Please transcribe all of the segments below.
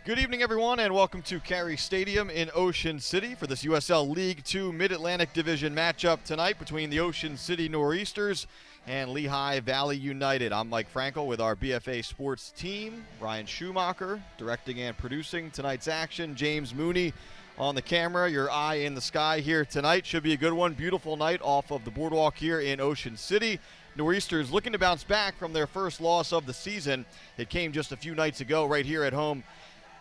Good evening, everyone, and welcome to Carey Stadium in Ocean City for this USL League Two Mid-Atlantic Division matchup tonight between the Ocean City Nor'easters and Lehigh Valley United. I'm Mike Frankel with our BFA Sports team. Ryan Schumacher directing and producing tonight's action. James Mooney on the camera. Your eye in the sky here tonight. Should be a good one. Beautiful night off of the boardwalk here in Ocean City. Nor'easters looking to bounce back from their first loss of the season. It came just a few nights ago right here at home.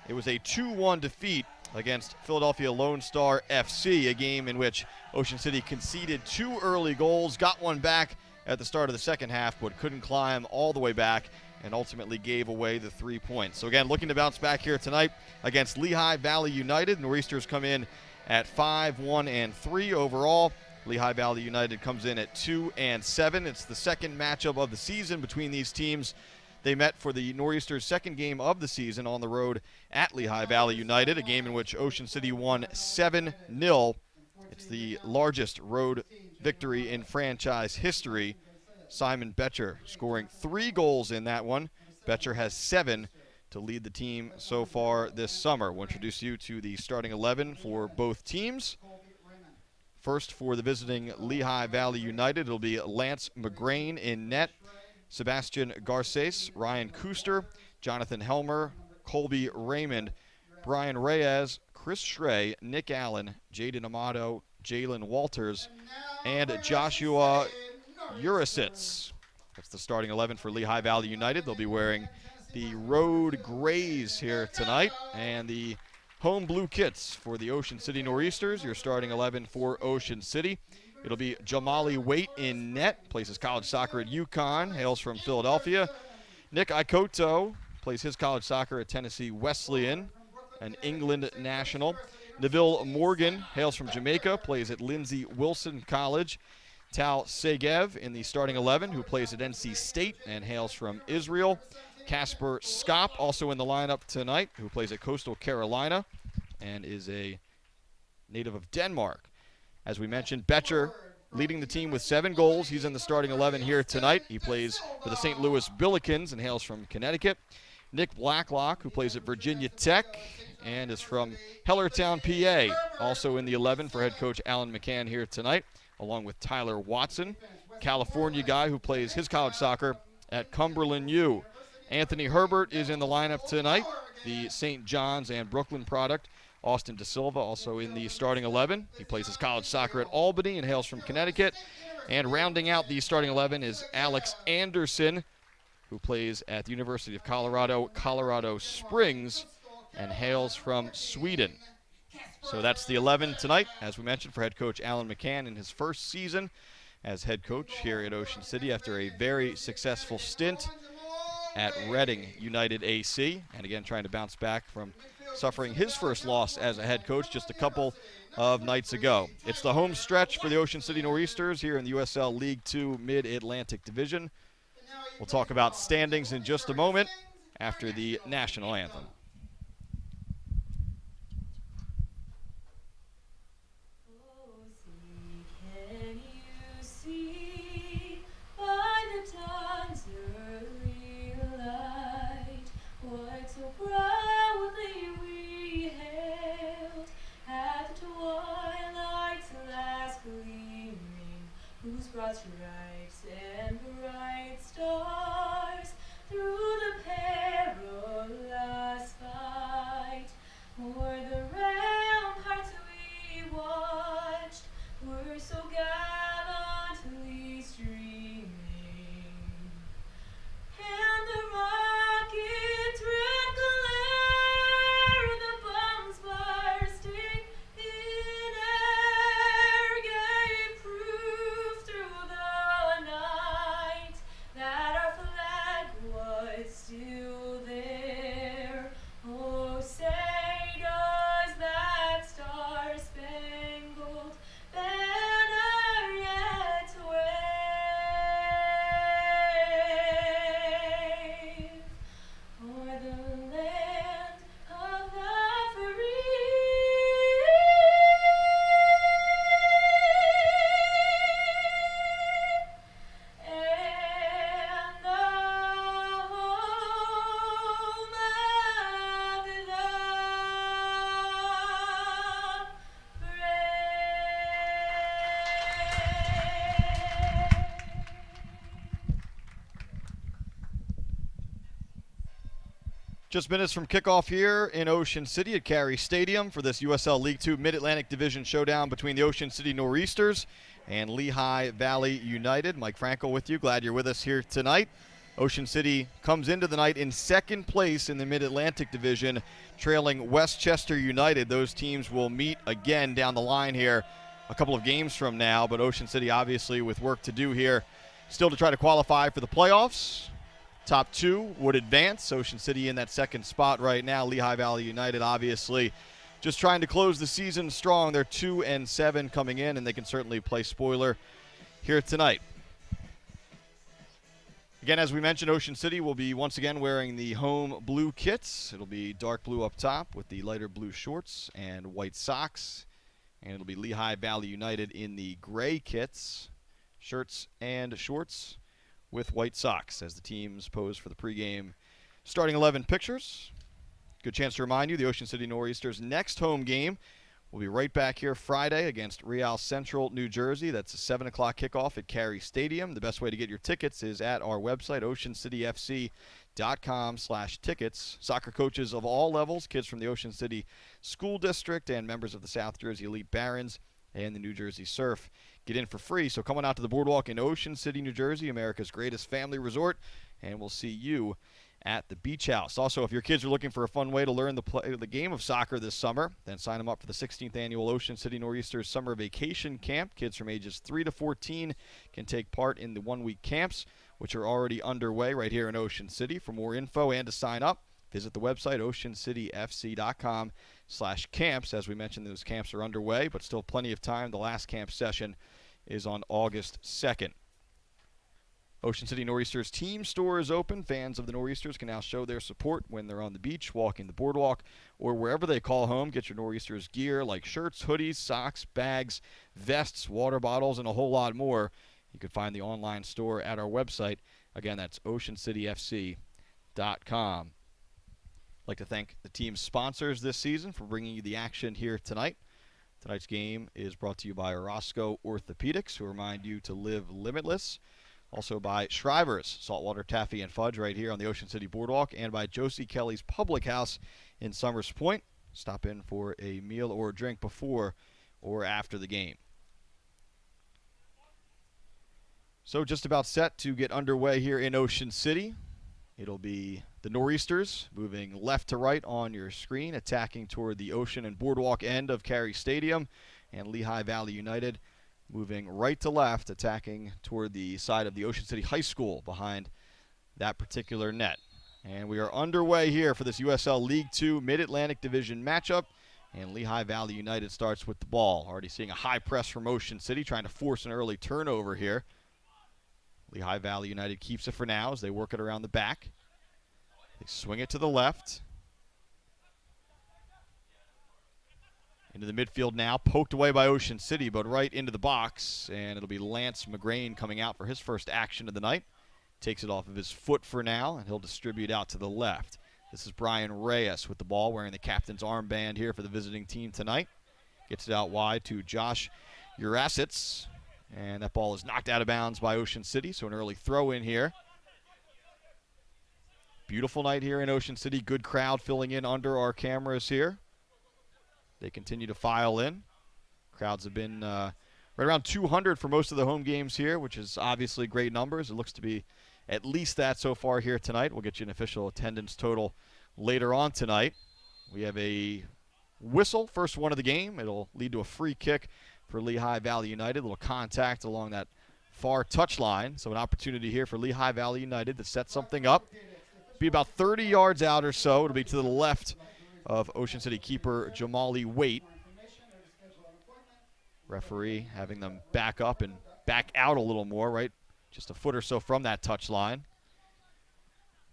It was a 2-1 defeat against Philadelphia Lone Star FC, a game in which Ocean City conceded 2 early goals, got one back at the start of the second half, but couldn't climb all the way back and ultimately gave away the 3 points. So again, looking to bounce back here tonight against Lehigh Valley United. Nor'easters come in at 5-1-3 overall. Lehigh Valley United comes in at 2-7. It's the second matchup of the season between these teams. They met for the Nor'easters' second game of the season on the road at Lehigh Valley United, a game in which Ocean City won 7-0. It's the largest road victory in franchise history. Simon Betcher scoring 3 goals in that one. Betcher has 7 to lead the team so far this summer. We'll introduce you to the starting 11 for both teams. First, for the visiting Lehigh Valley United, it'll be Lance McGrain in net. Sebastian Garces, Ryan Kuster, Jonathan Helmer, Colby Raymond, Brian Reyes, Chris Schrey, Nick Allen, Jaden Amato, Jalen Walters, and Joshua Urasitz. That's the starting 11 for Lehigh Valley United. They'll be wearing the road grays here tonight and the home blue kits for the Ocean City Nor'easters. Your starting 11 for Ocean City. It'll be Jamali Waite in net, plays his college soccer at UConn, hails from Philadelphia. Nick Ikoto plays his college soccer at Tennessee Wesleyan, an England national. Neville Morgan hails from Jamaica, plays at Lindsey Wilson College. Tal Segev in the starting 11, who plays at NC State and hails from Israel. Casper Skop also in the lineup tonight, who plays at Coastal Carolina and is a native of Denmark. As we mentioned, Betcher leading the team with 7 goals. He's in the starting 11 here tonight. He plays for the St. Louis Billikens and hails from Connecticut. Nick Blacklock, who plays at Virginia Tech and is from Hellertown, PA, also in the 11 for head coach Alan McCann here tonight, along with Tyler Watson, California guy who plays his college soccer at Cumberland U. Anthony Herbert is in the lineup tonight, the St. John's and Brooklyn product. Austin De Silva also in the starting 11. He plays his college soccer at Albany and hails from Connecticut. And rounding out the starting 11 is Alex Anderson, who plays at the University of Colorado, Colorado Springs, and hails from Sweden. So that's the 11 tonight, as we mentioned, for head coach Alan McCann in his first season as head coach here at Ocean City after a very successful stint at Reading United AC, and again trying to bounce back from suffering his first loss as a head coach just a couple of nights ago. It's the home stretch for the Ocean City Nor'easters here in the USL League Two Mid-Atlantic Division. We'll talk about standings in just a moment after the national anthem. Whose broad stripes and bright stars through the perilous Just minutes from kickoff here in Ocean City at Carey Stadium for this USL League 2 Mid-Atlantic Division showdown between the Ocean City Nor'easters and Lehigh Valley United. Mike Frankel with you. Glad you're with us here tonight. Ocean City comes into the night in second place in the Mid-Atlantic Division, trailing Westchester United. Those teams will meet again down the line here a couple of games from now, but Ocean City obviously with work to do here still to try to qualify for the playoffs. Top two would advance. Ocean City in that second spot right now. Lehigh Valley United obviously just trying to close the season strong. They're 2-7 coming in, and they can certainly play spoiler here tonight. Again, as we mentioned, Ocean City will be once again wearing the home blue kits. It'll be dark blue up top with the lighter blue shorts and white socks. And it'll be Lehigh Valley United in the gray kits, shirts and shorts, with white socks as the teams pose for the pregame starting 11 pictures. Good chance to remind you, the Ocean City Nor'easters' next home game will be right back here Friday against Real Central, New Jersey. That's a 7 o'clock kickoff at Carey Stadium. The best way to get your tickets is at our website, oceancityfc.com/tickets. Soccer coaches of all levels, kids from the Ocean City School District and members of the South Jersey Elite Barons and the New Jersey Surf get in for free. So come on out to the boardwalk in Ocean City, New Jersey, America's greatest family resort, and we'll see you at the Beach House. Also, if your kids are looking for a fun way to learn the game of soccer this summer, then sign them up for the 16th annual Ocean City Nor'easters Summer Vacation Camp. Kids from ages 3 to 14 can take part in the one-week camps, which are already underway right here in Ocean City. For more info and to sign up, visit the website, oceancityfc.com/camps. As we mentioned, those camps are underway, but still plenty of time. The last camp session is on August 2nd. Ocean City Nor'easters team store is open. Fans of the Nor'easters can now show their support when they're on the beach, walking the boardwalk, or wherever they call home. Get your Nor'easters gear like shirts, hoodies, socks, bags, vests, water bottles, and a whole lot more. You can find the online store at our website. Again, that's oceancityfc.com. I'd like to thank the team's sponsors this season for bringing you the action here tonight. Tonight's game is brought to you by Orozco Orthopedics, who remind you to live limitless. Also by Shriver's Saltwater Taffy and Fudge right here on the Ocean City Boardwalk, and by Josie Kelly's Public House in Summers Point. Stop in for a meal or a drink before or after the game. So just about set to get underway here in Ocean City. It'll be the Nor'easters moving left to right on your screen, attacking toward the ocean and boardwalk end of Carey Stadium, and Lehigh Valley United moving right to left, attacking toward the side of the Ocean City High School behind that particular net. And we are underway here for this USL League 2 Mid-Atlantic Division matchup, and Lehigh Valley United starts with the ball. Already seeing a high press from Ocean City, trying to force an early turnover here. Lehigh Valley United keeps it for now as they work it around the back. They swing it to the left. Into the midfield now, poked away by Ocean City, but right into the box, and it'll be Lance McGrain coming out for his first action of the night. Takes it off of his foot for now, and he'll distribute out to the left. This is Brian Reyes with the ball, wearing the captain's armband here for the visiting team tonight. Gets it out wide to Josh Urasitz, and that ball is knocked out of bounds by Ocean City, so an early throw in here. Beautiful night here in Ocean City. Good crowd filling in under our cameras here. They continue to file in. Crowds have been right around 200 for most of the home games here, which is obviously great numbers. It looks to be at least that so far here tonight. We'll get you an official attendance total later on tonight. We have a whistle, first one of the game. It'll lead to a free kick for Lehigh Valley United. A little contact along that far touchline. So an opportunity here for Lehigh Valley United to set something up. Be about 30 yards out or so. It'll be to the left of Ocean City keeper Jamali Waite. Referee having them back up and back out a little more, right? Just a foot or so from that touch line.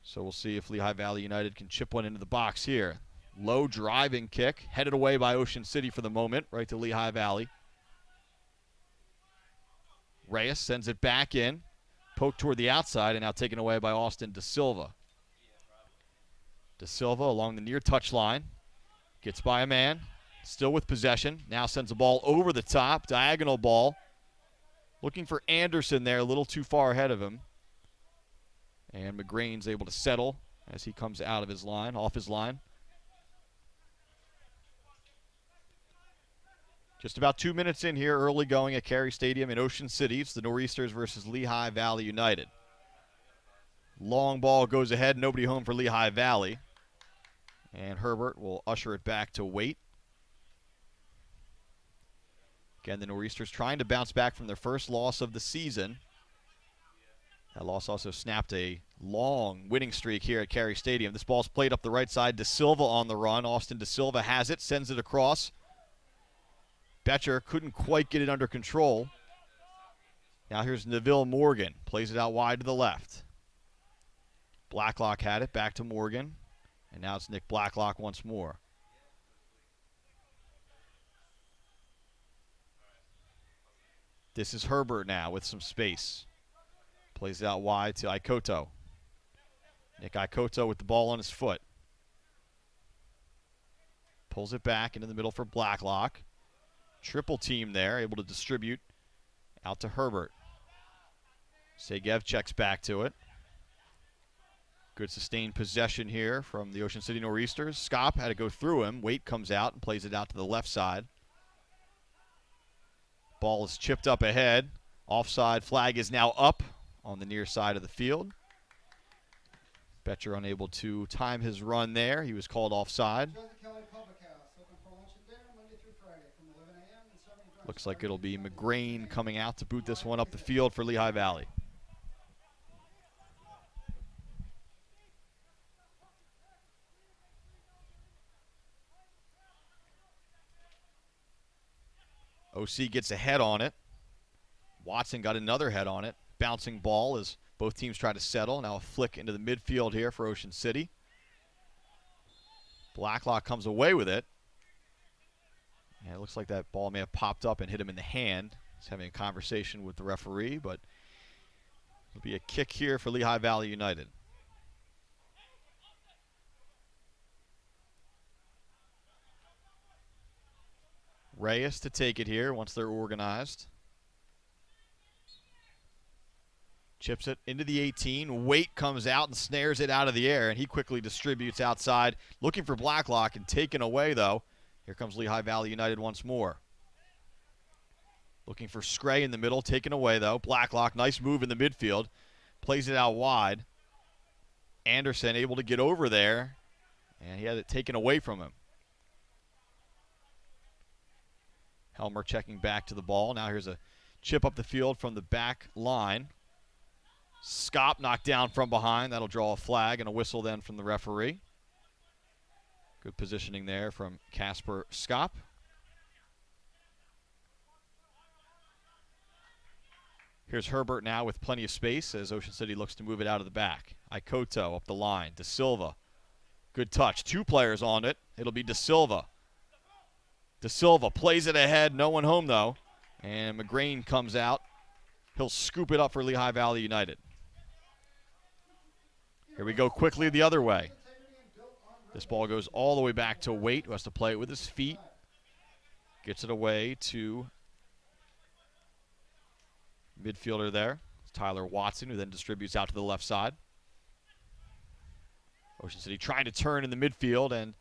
So we'll see if Lehigh Valley United can chip one into the box here. Low driving kick, headed away by Ocean City for the moment, right to Lehigh Valley. Reyes sends it back in, poked toward the outside, and now taken away by Austin Da Silva. Da Silva along the near touchline, gets by a man, still with possession, now sends a ball over the top, diagonal ball. Looking for Anderson there, a little too far ahead of him. And McGrain's able to settle as he comes out of his line, off his line. Just about 2 minutes in here, early going at Carey Stadium in Ocean City. It's the Nor'easters versus Lehigh Valley United. Long ball goes ahead, nobody home for Lehigh Valley. And Herbert will usher it back to Waite. Again, the Nor'easters trying to bounce back from their first loss of the season. That loss also snapped a long winning streak here at Carey Stadium. This ball's played up the right side. De Silva on the run. Austin De Silva has it, sends it across. Betcher couldn't quite get it under control. Now here's Neville Morgan. Plays it out wide to the left. Blacklock had it, back to Morgan. And now it's Nick Blacklock once more. This is Herbert now with some space. Plays it out wide to Ikoto. Nick Ikoto with the ball on his foot. Pulls it back into the middle for Blacklock. Triple team there, able to distribute out to Herbert. Segev checks back to it. Good sustained possession here from the Ocean City Nor'easters. Skop had to go through him. Waite comes out and plays it out to the left side. Ball is chipped up ahead. Offside flag is now up on the near side of the field. Betcher unable to time his run there. He was called offside. Looks like it'll be McGrain coming out to boot this one up the field for Lehigh Valley. OC gets a head on it. Watson got another head on it. Bouncing ball as both teams try to settle. Now a flick into the midfield here for Ocean City. Blacklock comes away with it. And it looks like that ball may have popped up and hit him in the hand. He's having a conversation with the referee, but it'll be a kick here for Lehigh Valley United. Reyes to take it here once they're organized. Chips it into the 18. Waite comes out and snares it out of the air, and he quickly distributes outside, looking for Blacklock and taken away, though. Here comes Lehigh Valley United once more. Looking for Scray in the middle, taken away, though. Blacklock, nice move in the midfield. Plays it out wide. Anderson able to get over there, and he had it taken away from him. Helmer checking back to the ball. Now here's a chip up the field from the back line. Skop knocked down from behind. That'll draw a flag and a whistle then from the referee. Good positioning there from Casper Skop. Here's Herbert now with plenty of space as Ocean City looks to move it out of the back. Ikoto up the line. De Silva. Good touch. Two players on it. It'll be De Silva. De Silva plays it ahead. No one home, though. And McGrain comes out. He'll scoop it up for Lehigh Valley United. Here we go quickly the other way. This ball goes all the way back to Waite, who has to play it with his feet. Gets it away to midfielder there. It's Tyler Watson, who then distributes out to the left side. Ocean City trying to turn in the midfield, and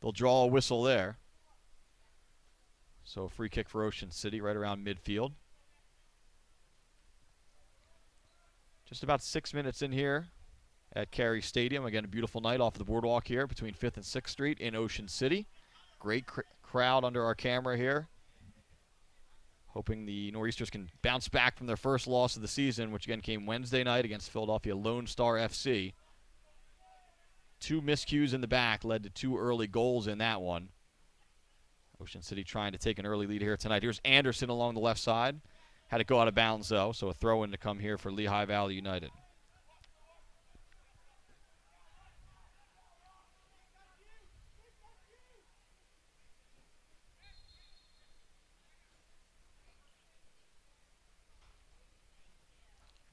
they'll draw a whistle there. So a free kick for Ocean City right around midfield. Just about 6 minutes in here at Carey Stadium. Again, a beautiful night off the boardwalk here between 5th and 6th Street in Ocean City. Great crowd under our camera here. Hoping the Nor'easters can bounce back from their first loss of the season, which again came Wednesday night against Philadelphia Lone Star FC. Two miscues in the back led to two early goals in that one. Ocean City trying to take an early lead here tonight. Here's Anderson along the left side. Had to go out of bounds, though, so a throw-in to come here for Lehigh Valley United.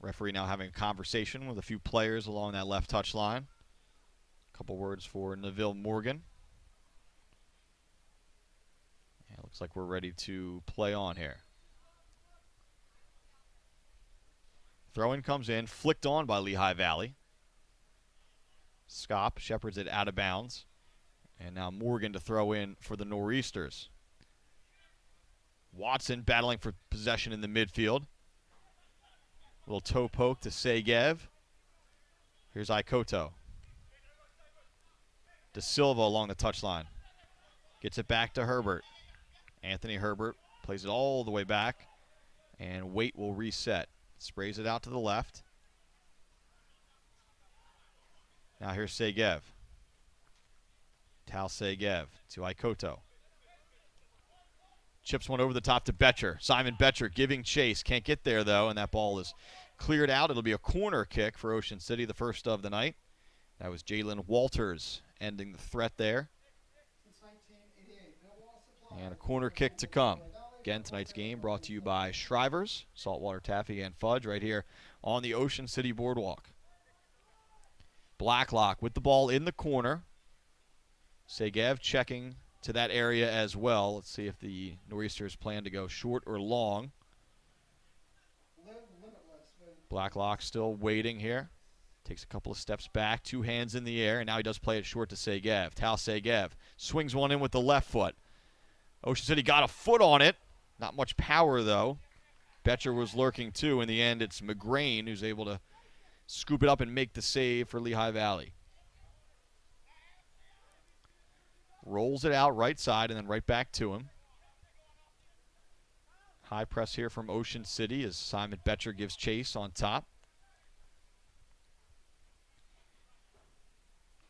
Referee now having a conversation with a few players along that left touch line. A couple words for Neville Morgan. Yeah, looks like we're ready to play on here. Throw-in comes in, flicked on by Lehigh Valley. Skop shepherds it out of bounds. And now Morgan to throw in for the Nor'easters. Watson battling for possession in the midfield. Little toe poke to Segev. Here's Ikoto. De Silva along the touchline. Gets it back to Herbert. Anthony Herbert plays it all the way back. And Waite will reset. Sprays it out to the left. Now here's Segev. Tal Segev to Ikoto. Chips one over the top to Betcher. Simon Betcher giving chase. Can't get there, though, and that ball is cleared out. It'll be a corner kick for Ocean City, the first of the night. That was Jalen Walters ending the threat there. And a corner kick to come. Again, tonight's game brought to you by Shrivers, Saltwater Taffy and Fudge, right here on the Ocean City Boardwalk. Blacklock with the ball in the corner. Segev checking to that area as well. Let's see if the Nor'easters plan to go short or long. Blacklock still waiting here. Takes a couple of steps back, two hands in the air, and now he does play it short to Segev. Tal Segev swings one in with the left foot. Ocean City got a foot on it. Not much power, though. Betcher was lurking, too. In the end, it's McGrain who's able to scoop it up and make the save for Lehigh Valley. Rolls it out right side and then right back to him. High press here from Ocean City as Simon Betcher gives chase on top.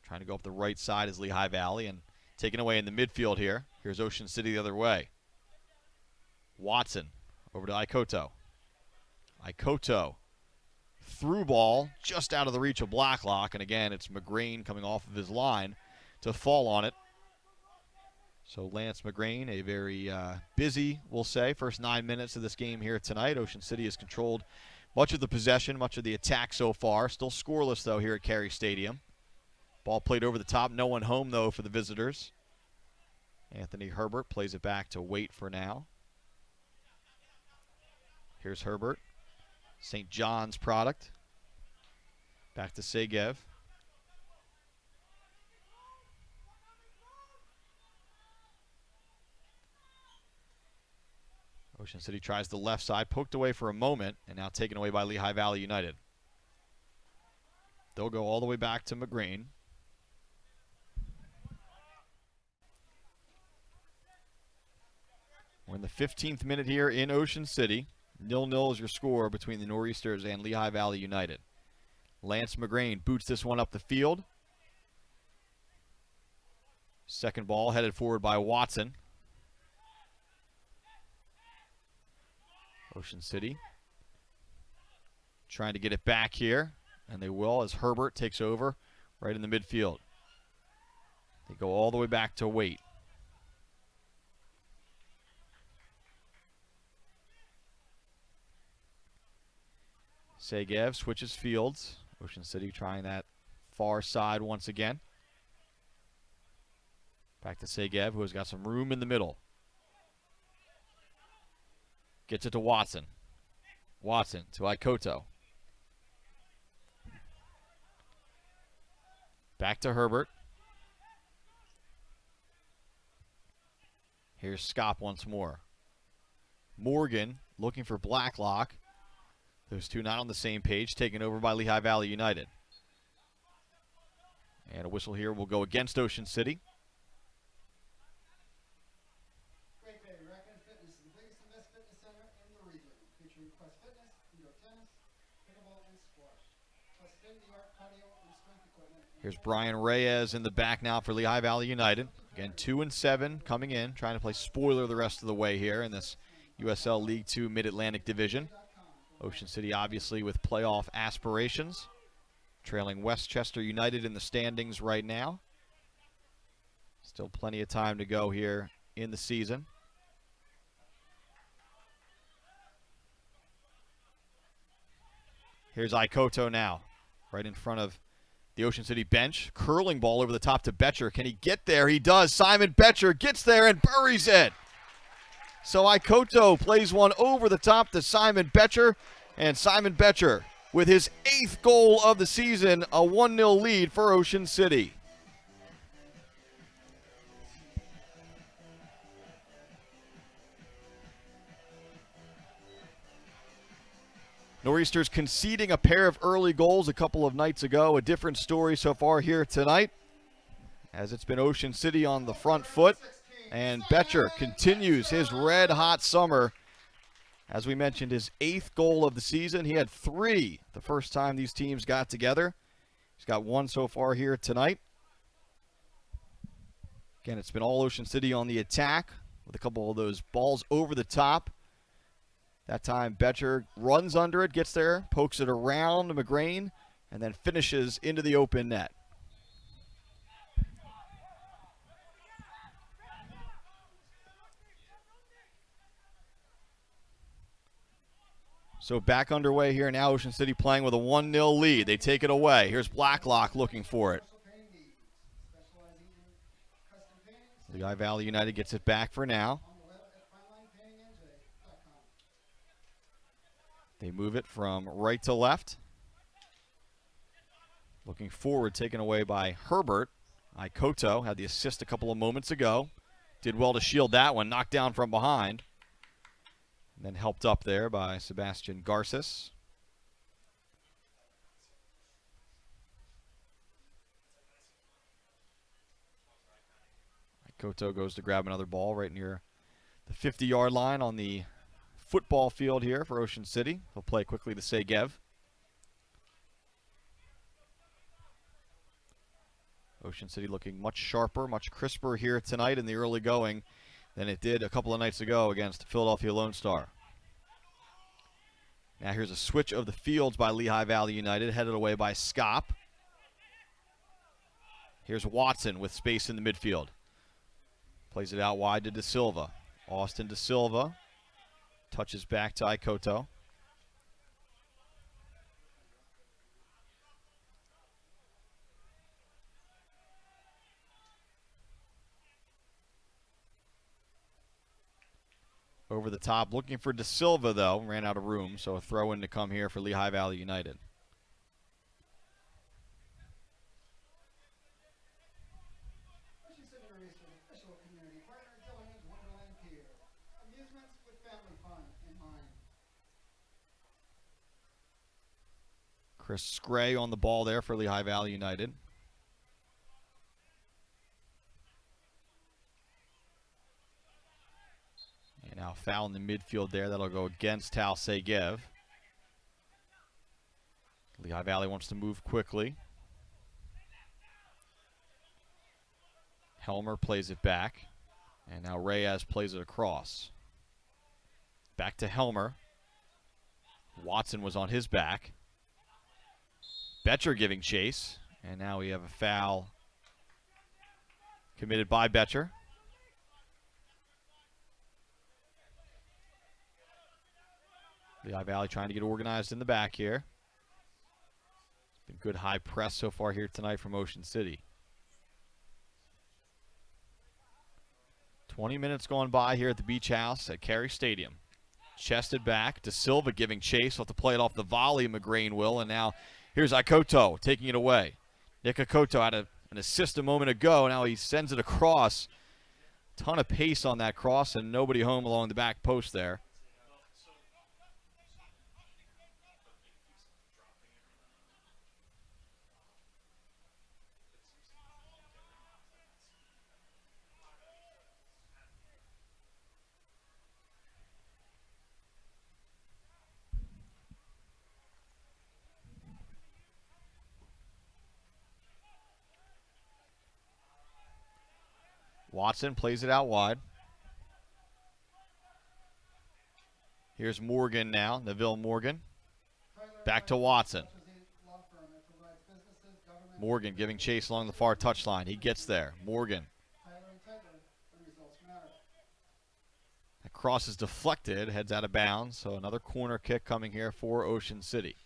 Trying to go up the right side is Lehigh Valley and taken away in the midfield here. Here's Ocean City the other way. Watson over to Ikoto. Ikoto. Through ball just out of the reach of Blacklock. And again, it's McGrain coming off of his line to fall on it. So Lance McGrain, a very busy, we'll say, first 9 minutes of this game here tonight. Ocean City has controlled much of the possession, much of the attack so far. Still scoreless, though, here at Carey Stadium. Ball played over the top. No one home, though, for the visitors. Anthony Herbert plays it back to Waite for now. Here's Herbert. St. John's product. Back to Segev. Ocean City tries the left side, poked away for a moment, and now taken away by Lehigh Valley United. They'll go all the way back to McGrain. We're in the 15th minute here in Ocean City. 0-0 is your score between the Nor'easters and Lehigh Valley United. Lance McGrain boots this one up the field. Second ball headed forward by Watson. Ocean City trying to get it back here, and they will as Herbert takes over right in the midfield. They go all the way back to Waite. Segev switches fields. Ocean City trying that far side once again. Back to Segev, who has got some room in the middle. Gets it to Watson. Watson to Ikoto. Back to Herbert. Here's Skop once more. Morgan looking for Blacklock. Those two not on the same page, taken over by Lehigh Valley United. And a whistle here will go against Ocean City. Here's Brian Reyes in the back now for Lehigh Valley United. Again, 2-7 coming in, trying to play spoiler the rest of the way here in this USL League 2 Mid-Atlantic Division. Ocean City obviously with playoff aspirations, trailing Westchester United in the standings right now. Still plenty of time to go here in the season. Here's Ikoto now, right in front of the Ocean City bench. Curling ball over the top to Betcher. Can he get there? He does. Simon Betcher gets there and buries it. So Ikoto plays one over the top to Simon Betcher, and Simon Betcher with his 8th goal of the season, a 1-0 lead for Ocean City. Nor'easters conceding a pair of early goals a couple of nights ago. A different story so far here tonight, as it's been Ocean City on the front foot. And Betcher continues his red-hot summer. As we mentioned, his 8th goal of the season. He had 3 the first time these teams got together. He's got 1 so far here tonight. Again, it's been all Ocean City on the attack with a couple of those balls over the top. That time, Betcher runs under it, gets there, pokes it around McGrain, and then finishes into the open net. So back underway here now, Ocean City playing with a 1-0 lead. They take it away. Here's Blacklock looking for it. Lehigh Valley United gets it back for now. They move it from right to left. Looking forward, taken away by Herbert. Ikoto had the assist a couple of moments ago. Did well to shield that one, knocked down from behind. And then helped up there by Sebastian Garces. Ikoto goes to grab another ball right near the 50-yard line on the football field here for Ocean City. He'll play quickly to Segev. Ocean City looking much sharper, much crisper here tonight in the early going than it did a couple of nights ago against Philadelphia Lone Star. Now here's a switch of the fields by Lehigh Valley United, headed away by Skop. Here's Watson with space in the midfield. Plays it out wide to De Silva. Austin De Silva touches back to Ikoto. Over the top, looking for De Silva, though. Ran out of room, so a throw-in to come here for Lehigh Valley United. Chris Scray on the ball there for Lehigh Valley United. And now foul in the midfield there. That'll go against Tal Segev. Lehigh Valley wants to move quickly. Helmer plays it back. And now Reyes plays it across. Back to Helmer. Watson was on his back. Betcher giving chase. And now we have a foul committed by Betcher. Lehigh Valley trying to get organized in the back here. It's been good high press so far here tonight from Ocean City. 20 minutes gone by here at the Beach House at Carey Stadium. Chested back. De Silva giving chase. We'll have to play it off the volley, McGrain will. And now here's Ikoto taking it away. Nick Ikoto had an assist a moment ago. Now he sends it across. Ton of pace on that cross and nobody home along the back post there. Watson plays it out wide. Here's Morgan now, Neville Morgan. Back to Watson. Morgan giving chase along the far touchline. He gets there. Morgan. That cross is deflected, heads out of bounds. So another corner kick coming here for Ocean City.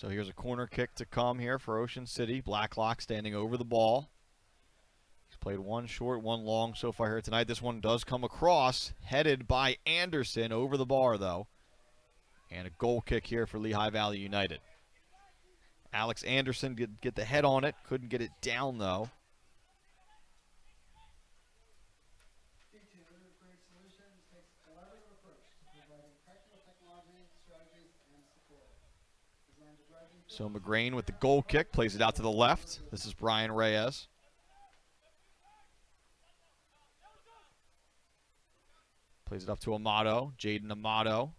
So here's a corner kick to come here for Ocean City. Blacklock standing over the ball. He's played one short, one long so far here tonight. This one does come across, headed by Anderson over the bar, though. And a goal kick here for Lehigh Valley United. Alex Anderson did get the head on it. Couldn't get it down, though. So McGrain with the goal kick, plays it out to the left. This is Brian Reyes. Plays it up to Amato, Jaden Amato.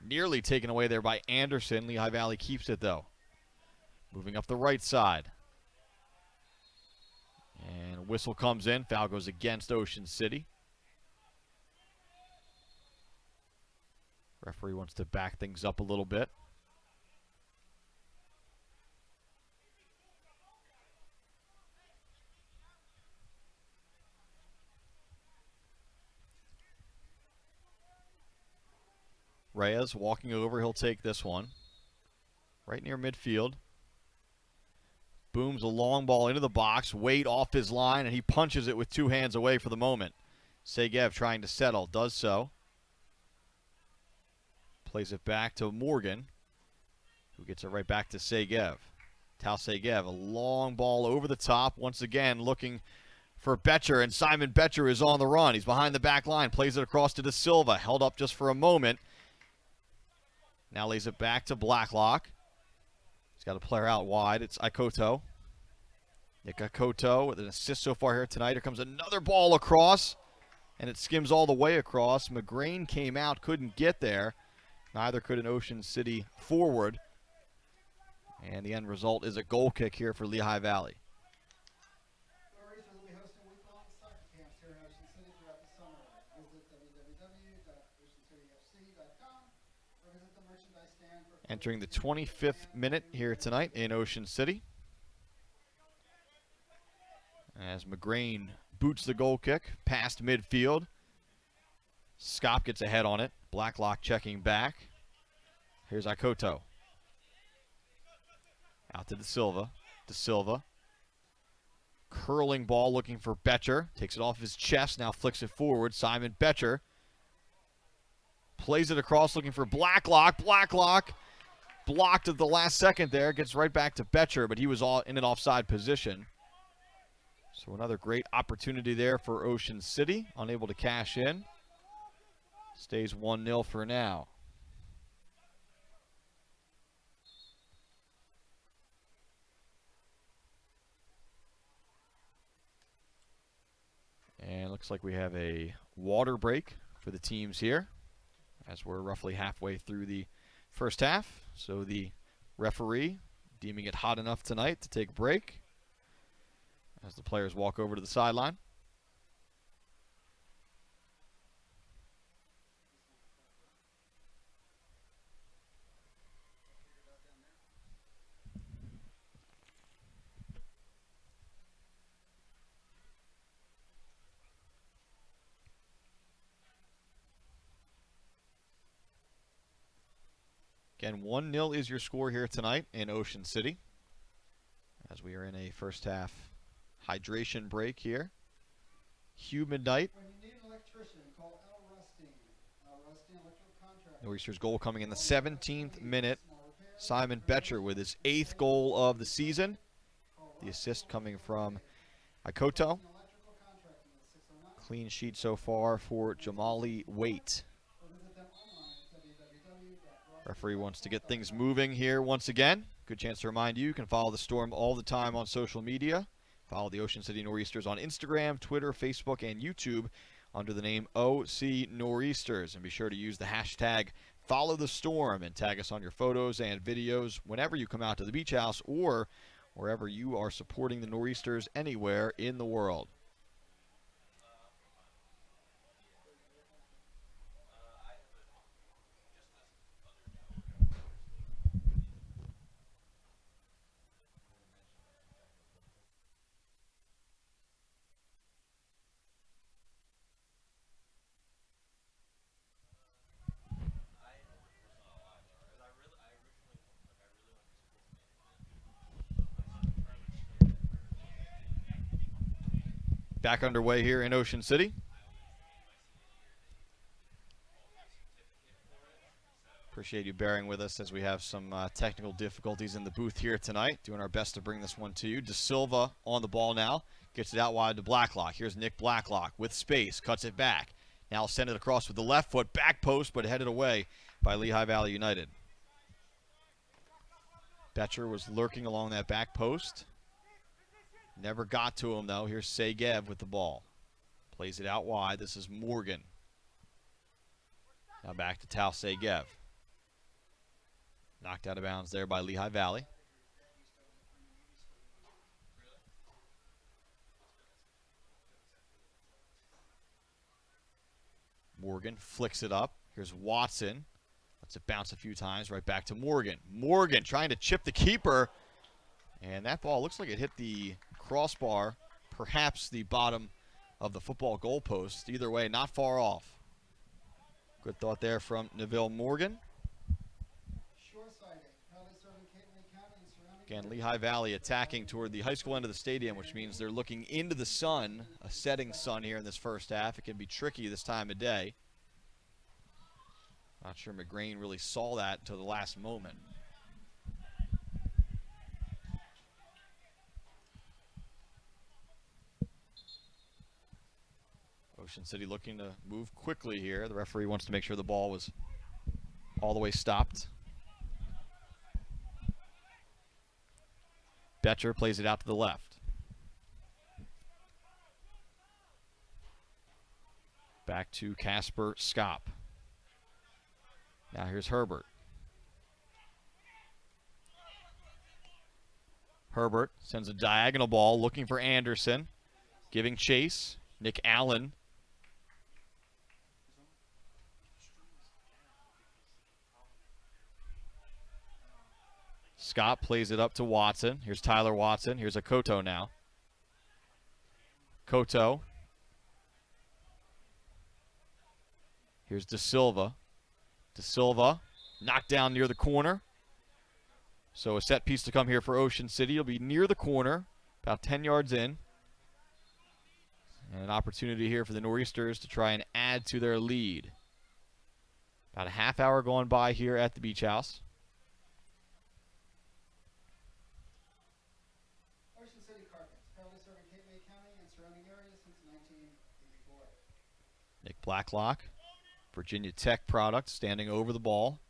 Nearly taken away there by Anderson. Lehigh Valley keeps it, though. Moving up the right side. And a whistle comes in. Foul goes against Ocean City. Referee wants to back things up a little bit. Reyes walking over. He'll take this one. Right near midfield. Booms a long ball into the box. Weight off his line, and he punches it with two hands away for the moment. Segev trying to settle. Does so. Plays it back to Morgan, who gets it right back to Segev. Tal Segev, a long ball over the top. Once again, looking for Betcher, and Simon Betcher is on the run. He's behind the back line. Plays it across to De Silva. Held up just for a moment. Now lays it back to Blacklock. He's got a player out wide. It's Ikoto. Nick Ikoto with an assist so far here tonight. Here comes another ball across, and it skims all the way across. McGrain came out, couldn't get there. Neither could an Ocean City forward. And the end result is a goal kick here for Lehigh Valley. Entering the 25th minute here tonight in Ocean City. As McGrain boots the goal kick past midfield. Scott gets a head on it. Blacklock checking back. Here's Ikoto. Out to De Silva. De Silva. Curling ball looking for Betcher. Takes it off his chest. Now flicks it forward. Simon Betcher. Plays it across looking for Blacklock. Blacklock blocked at the last second there. Gets right back to Betcher, but he was all in an offside position. So another great opportunity there for Ocean City. Unable to cash in. Stays 1-0 for now. And looks like we have a water break for the teams here, as we're roughly halfway through the first half. So the referee deeming it hot enough tonight to take a break as the players walk over to the sideline. Again, 1-0 is your score here tonight in Ocean City, as we are in a first half hydration break here. Humid night. When you need an electrician, call Al Rusting. Al Rusting Electrical Contractor. Nor'easter's goal coming in the 17th minute. Simon Betcher with his 8th goal of the season. The assist coming from Ikoto. Clean sheet so far for Jamali Waite. Referee wants to get things moving here once again. Good chance to remind you can follow the Storm all the time on social media. Follow the Ocean City Nor'easters on Instagram, Twitter, Facebook, and YouTube under the name OC Nor'easters. And be sure to use the hashtag #FollowTheStorm and tag us on your photos and videos whenever you come out to the beach house or wherever you are supporting the Nor'easters anywhere in the world. back underway here in Ocean City. Appreciate you bearing with us as we have some technical difficulties in the booth here tonight. Doing our best to bring this one to you. De Silva on the ball now. Gets it out wide to Blacklock. Here's Nick Blacklock with space. Cuts it back. Now send it across with the left foot. Back post, but headed away by Lehigh Valley United. Betcher was lurking along that back post. Never got to him, though. Here's Segev with the ball. Plays it out wide. This is Morgan. Now back to Tal Segev. Knocked out of bounds there by Lehigh Valley. Morgan flicks it up. Here's Watson. Lets it bounce a few times. Right back to Morgan. Morgan trying to chip the keeper. And that ball looks like it hit the crossbar, perhaps the bottom of the football goalpost. Either way, not far off. Good thought there from Neville Morgan. Again, Lehigh Valley attacking toward the high school end of the stadium, which means they're looking into the sun, a setting sun here in this first half. It can be tricky this time of day. Not sure McGrain really saw that until the last moment. Ocean City looking to move quickly here. The referee wants to make sure the ball was all the way stopped. Betcher plays it out to the left. Back to Casper Skop. Now here's Herbert. Herbert sends a diagonal ball looking for Anderson. Giving chase. Nick Allen. Scott plays it up to Watson. Here's Tyler Watson. Here's Akoto now. Koto. Here's De Silva. De Silva knocked down near the corner. So a set piece to come here for Ocean City. It'll be near the corner, about 10 yards in. And an opportunity here for the Nor'easters to try and add to their lead. About a half hour going by here at the Beach House. Nick Blacklock, Virginia Tech product, standing over the ball.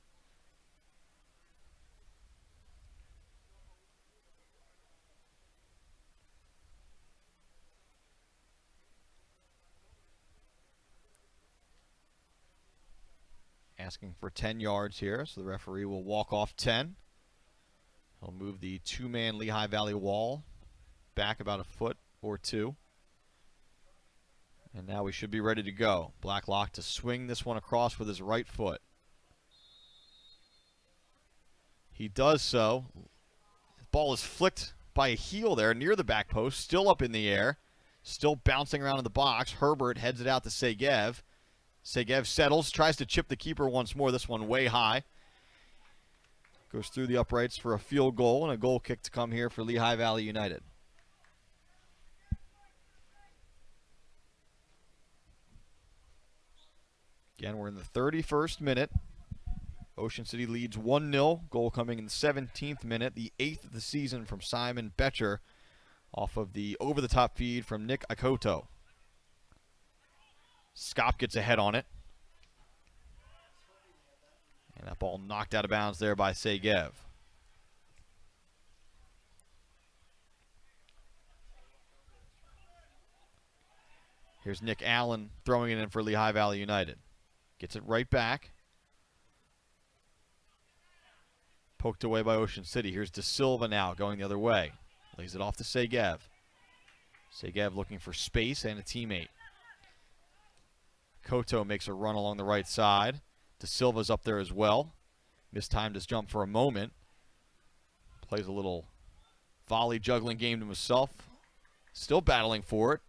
Asking for 10 yards here, so the referee will walk off 10. He'll move the two-man Lehigh Valley wall back about a foot or two. And now we should be ready to go. Blacklock to swing this one across with his right foot. He does so. The ball is flicked by a heel there near the back post, still up in the air, still bouncing around in the box. Herbert heads it out to Segev. Segev settles, tries to chip the keeper once more. This one way high. Goes through the uprights for a field goal and a goal kick to come here for Lehigh Valley United. Again, we're in the 31st minute. Ocean City leads 1-0. Goal coming in the 17th minute, the 8th of the season from Simon Betcher off of the over-the-top feed from Nick Akoto. Skop gets ahead on it. And that ball knocked out of bounds there by Segev. Here's Nick Allen throwing it in for Lehigh Valley United. Gets it right back. Poked away by Ocean City. Here's De Silva now going the other way. Lays it off to Segev. Segev looking for space and a teammate. Koto makes a run along the right side. De Silva's up there as well. Mistimed his jump for a moment. Plays a little volley juggling game to himself. Still battling for it.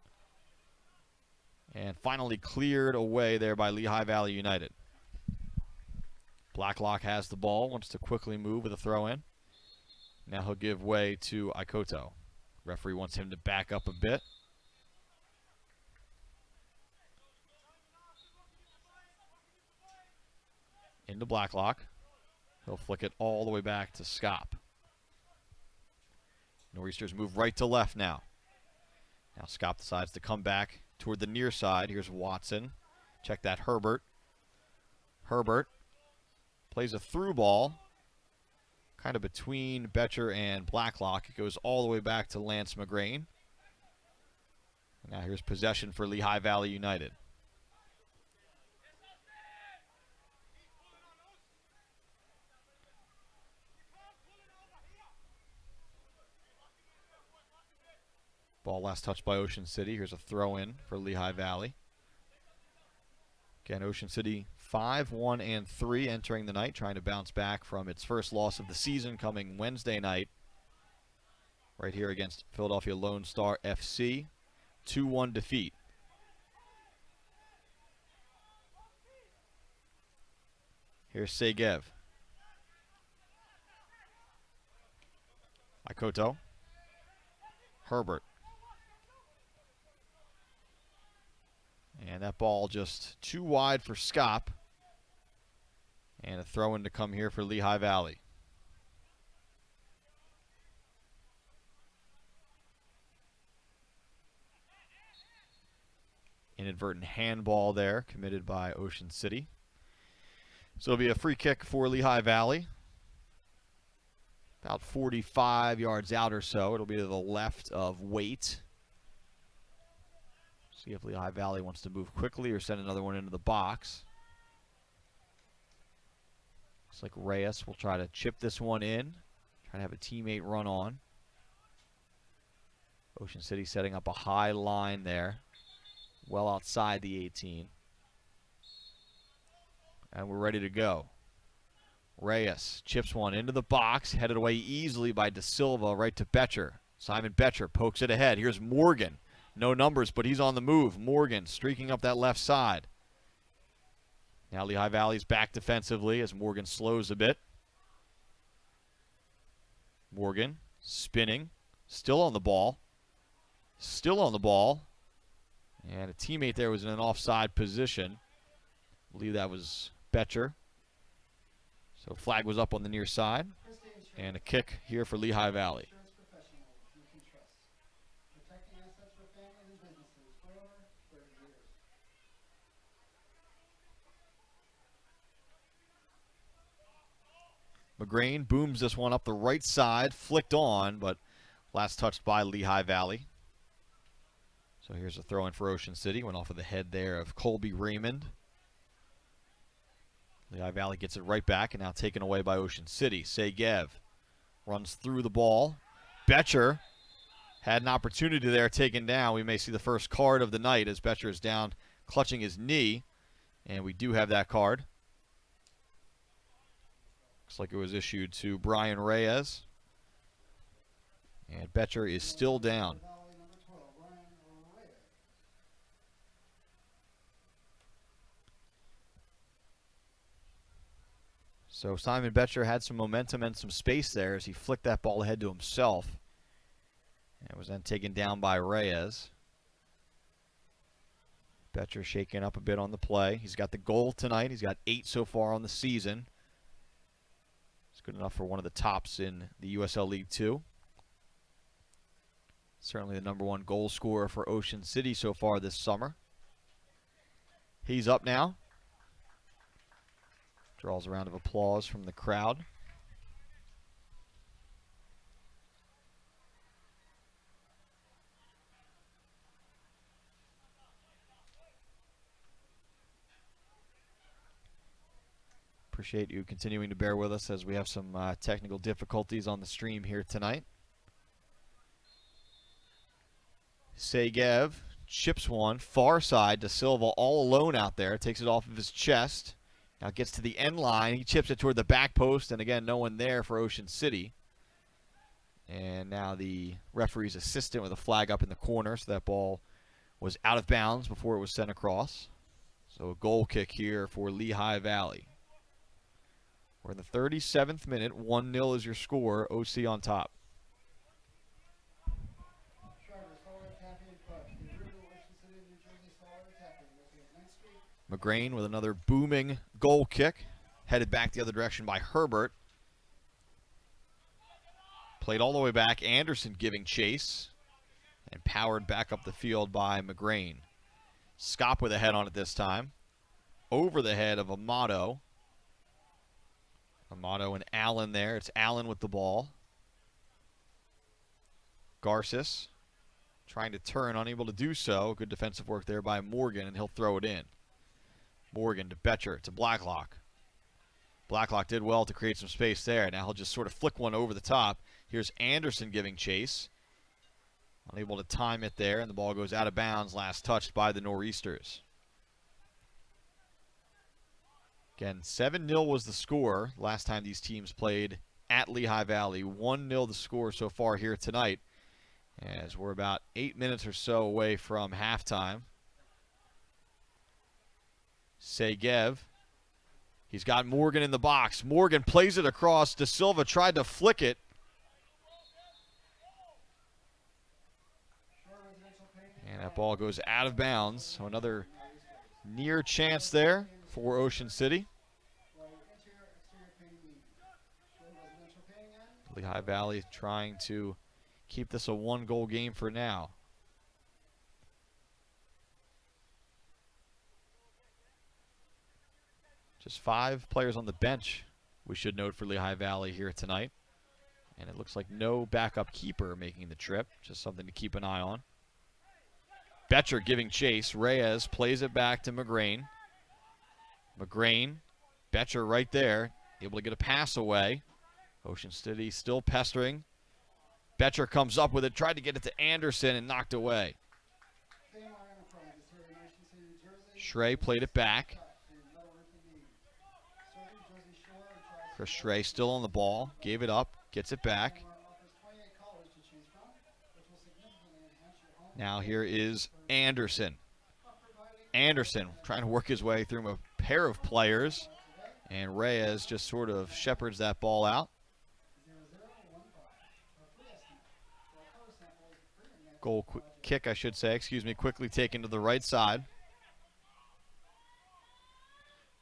And finally cleared away there by Lehigh Valley United. Blacklock has the ball, wants to quickly move with a throw-in. Now he'll give way to Akoto. Referee wants him to back up a bit. Into Blacklock. He'll flick it all the way back to Scop. Nor'easters move right to left now. Now Scop decides to come back toward the near side. Here's Watson. Check that Herbert. Herbert plays a through ball, kind of between Betcher and Blacklock. It goes all the way back to Lance McGrain. Now here's possession for Lehigh Valley United. Ball last touched by Ocean City. Here's a throw-in for Lehigh Valley. Again, Ocean City 5-1-3 entering the night, trying to bounce back from its first loss of the season coming Wednesday night right here against Philadelphia Lone Star FC. 2-1 defeat. Here's Segev. Ikoto. Herbert. And that ball just too wide for Scop. And a throw-in to come here for Lehigh Valley. Inadvertent handball there committed by Ocean City. So it'll be a free kick for Lehigh Valley. About 45 yards out or so. It'll be to the left of Waite. See if Lehigh Valley wants to move quickly or send another one into the box. Looks like Reyes will try to chip this one in. Try to have a teammate run on. Ocean City setting up a high line there. Well outside the 18. And we're ready to go. Reyes chips one into the box, headed away easily by De Silva right to Betcher. Simon Betcher pokes it ahead. Here's Morgan. No numbers, but he's on the move. Morgan streaking up that left side. Now Lehigh Valley's back defensively as Morgan slows a bit. Morgan spinning. Still on the ball. Still on the ball. And a teammate there was in an offside position. I believe that was Betcher. So flag was up on the near side. And a kick here for Lehigh Valley. McGrain booms this one up the right side, flicked on, but last touched by Lehigh Valley. So here's a throw-in for Ocean City. Went off of the head there of Colby Raymond. Lehigh Valley gets it right back and now taken away by Ocean City. Segev runs through the ball. Betcher had an opportunity there taken down. We may see the first card of the night as Betcher is down clutching his knee. And we do have that card. Looks like it was issued to Brian Reyes. And Betcher is still down. So Simon Betcher had some momentum and some space there as he flicked that ball ahead to himself. And it was then taken down by Reyes. Betcher shaking up a bit on the play. He's got the goal tonight. He's got 8 so far on the season. It's good enough for one of the tops in the USL League 2. Certainly the #1 goal scorer for Ocean City so far this summer. He's up now. Draws a round of applause from the crowd. Appreciate you continuing to bear with us as we have some technical difficulties on the stream here tonight. Segev chips one, far side to Silva all alone out there. Takes it off of his chest. Now gets to the end line. He chips it toward the back post, and again, no one there for Ocean City. And now the referee's assistant with a flag up in the corner, so that ball was out of bounds before it was sent across. So a goal kick here for Lehigh Valley. We're in the 37th minute. 1-0 is your score. OC on top. McGrain with another booming goal kick. Headed back the other direction by Herbert. Played all the way back. Anderson giving chase. And powered back up the field by McGrain. Scott with a head on it this time. Over the head of Amato. Amato and Allen there. It's Allen with the ball. Garces trying to turn, unable to do so. Good defensive work there by Morgan, and he'll throw it in. Morgan to Betcher to Blacklock. Blacklock did well to create some space there. Now he'll just sort of flick one over the top. Here's Anderson giving chase. Unable to time it there, and the ball goes out of bounds, last touched by the Nor'easters. Again, 7-0 was the score last time these teams played at Lehigh Valley. 1-0 the score so far here tonight, as we're about 8 minutes or so away from halftime. Segev. He's got Morgan in the box. Morgan plays it across. De Silva tried to flick it. And that ball goes out of bounds. So another near chance there for Ocean City. Lehigh Valley trying to keep this a one-goal game for now. Just 5 players on the bench, we should note, for Lehigh Valley here tonight. And it looks like no backup keeper making the trip. Just something to keep an eye on. Betcher giving chase. Reyes plays it back to McGrain. McGrain, Betcher right there, able to get a pass away. Ocean City still pestering. Betcher comes up with it, tried to get it to Anderson and knocked away. Schrey played it back. Chris Schrey still on the ball, gave it up, gets it back. Now here is Anderson. Anderson trying to work his way through a pair of players, and Reyes just sort of shepherds that ball out. Goal kick, I should say, excuse me, quickly taken to the right side.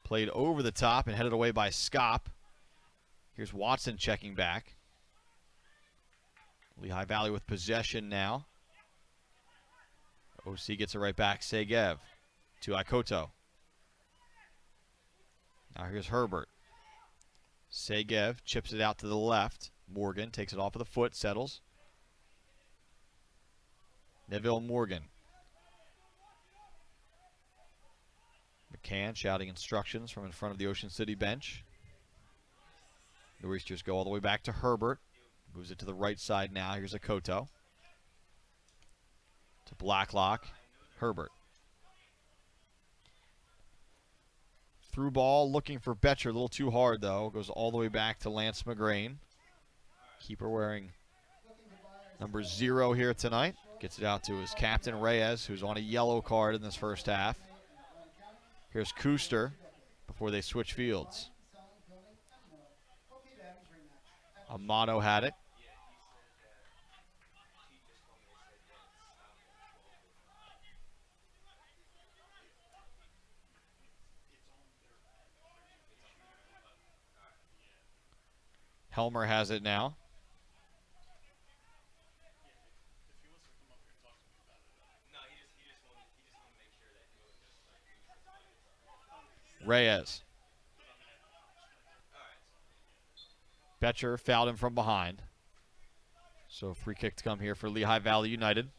Played over the top and headed away by Scott. Here's Watson checking back. Lehigh Valley with possession now. OC gets it right back. Segev to Ikoto. Now here's Herbert. Segev chips it out to the left. Morgan takes it off of the foot, settles. Neville Morgan. McCann shouting instructions from in front of the Ocean City bench. The Roosters go all the way back to Herbert. Moves it to the right side now. Here's Ikoto. To Blacklock. Herbert. Through ball, looking for Betcher. A little too hard, though. Goes all the way back to Lance McGrain. Keeper wearing number 0 here tonight. Gets it out to his captain, Reyes, who's on a yellow card in this first half. Here's Kuster before they switch fields. Amato had it. Helmer has it now. Reyes. Betcher fouled him from behind. So free kick to come here for Lehigh Valley United.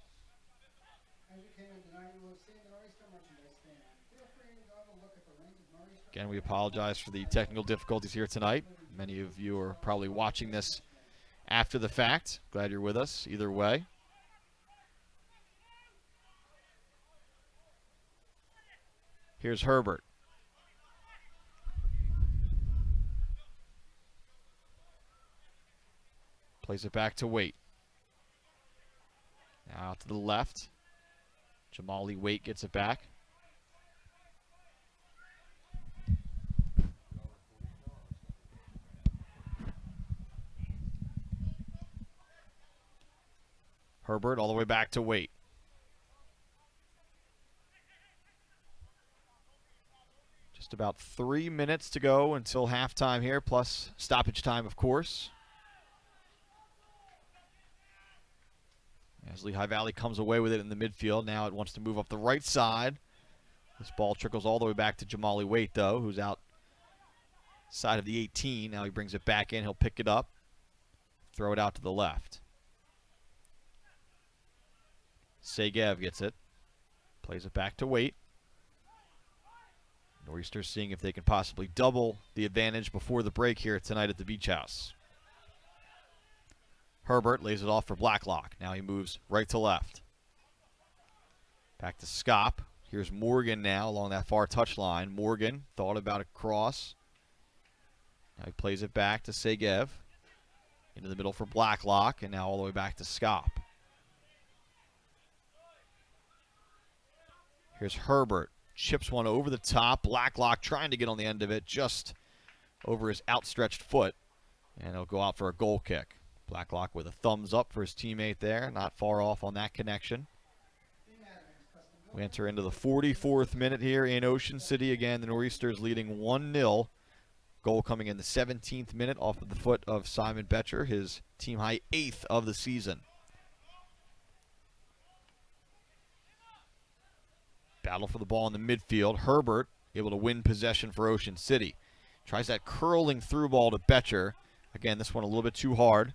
Again, we apologize for the technical difficulties here tonight. Many of you are probably watching this after the fact. Glad you're with us either way. Here's Herbert. Plays it back to Waite. Now out to the left. Jamali Waite gets it back. Herbert all the way back to Waite. Just about 3 minutes to go until halftime here, plus stoppage time, of course. As Lehigh Valley comes away with it in the midfield, now it wants to move up the right side. This ball trickles all the way back to Jamali Waite, though, who's outside of the 18. Now he brings it back in. He'll pick it up, throw it out to the left. Segev gets it, plays it back to Waite. Nor'easters seeing if they can possibly double the advantage before the break here tonight at the Beach House. Herbert lays it off for Blacklock. Now he moves right to left. Back to Scop. Here's Morgan now along that far touchline. Morgan thought about a cross. Now he plays it back to Segev. Into the middle for Blacklock, and now all the way back to Scop. Here's Herbert. Chips one over the top. Blacklock trying to get on the end of it, just over his outstretched foot. And he'll go out for a goal kick. Blacklock with a thumbs up for his teammate there. Not far off on that connection. We enter into the 44th minute here in Ocean City. Again, the Nor'easters leading 1-0. Goal coming in the 17th minute off of the foot of Simon Betcher, his team-high 8th of the season. Battle for the ball in the midfield. Herbert able to win possession for Ocean City. Tries that curling through ball to Betcher. Again, this one a little bit too hard.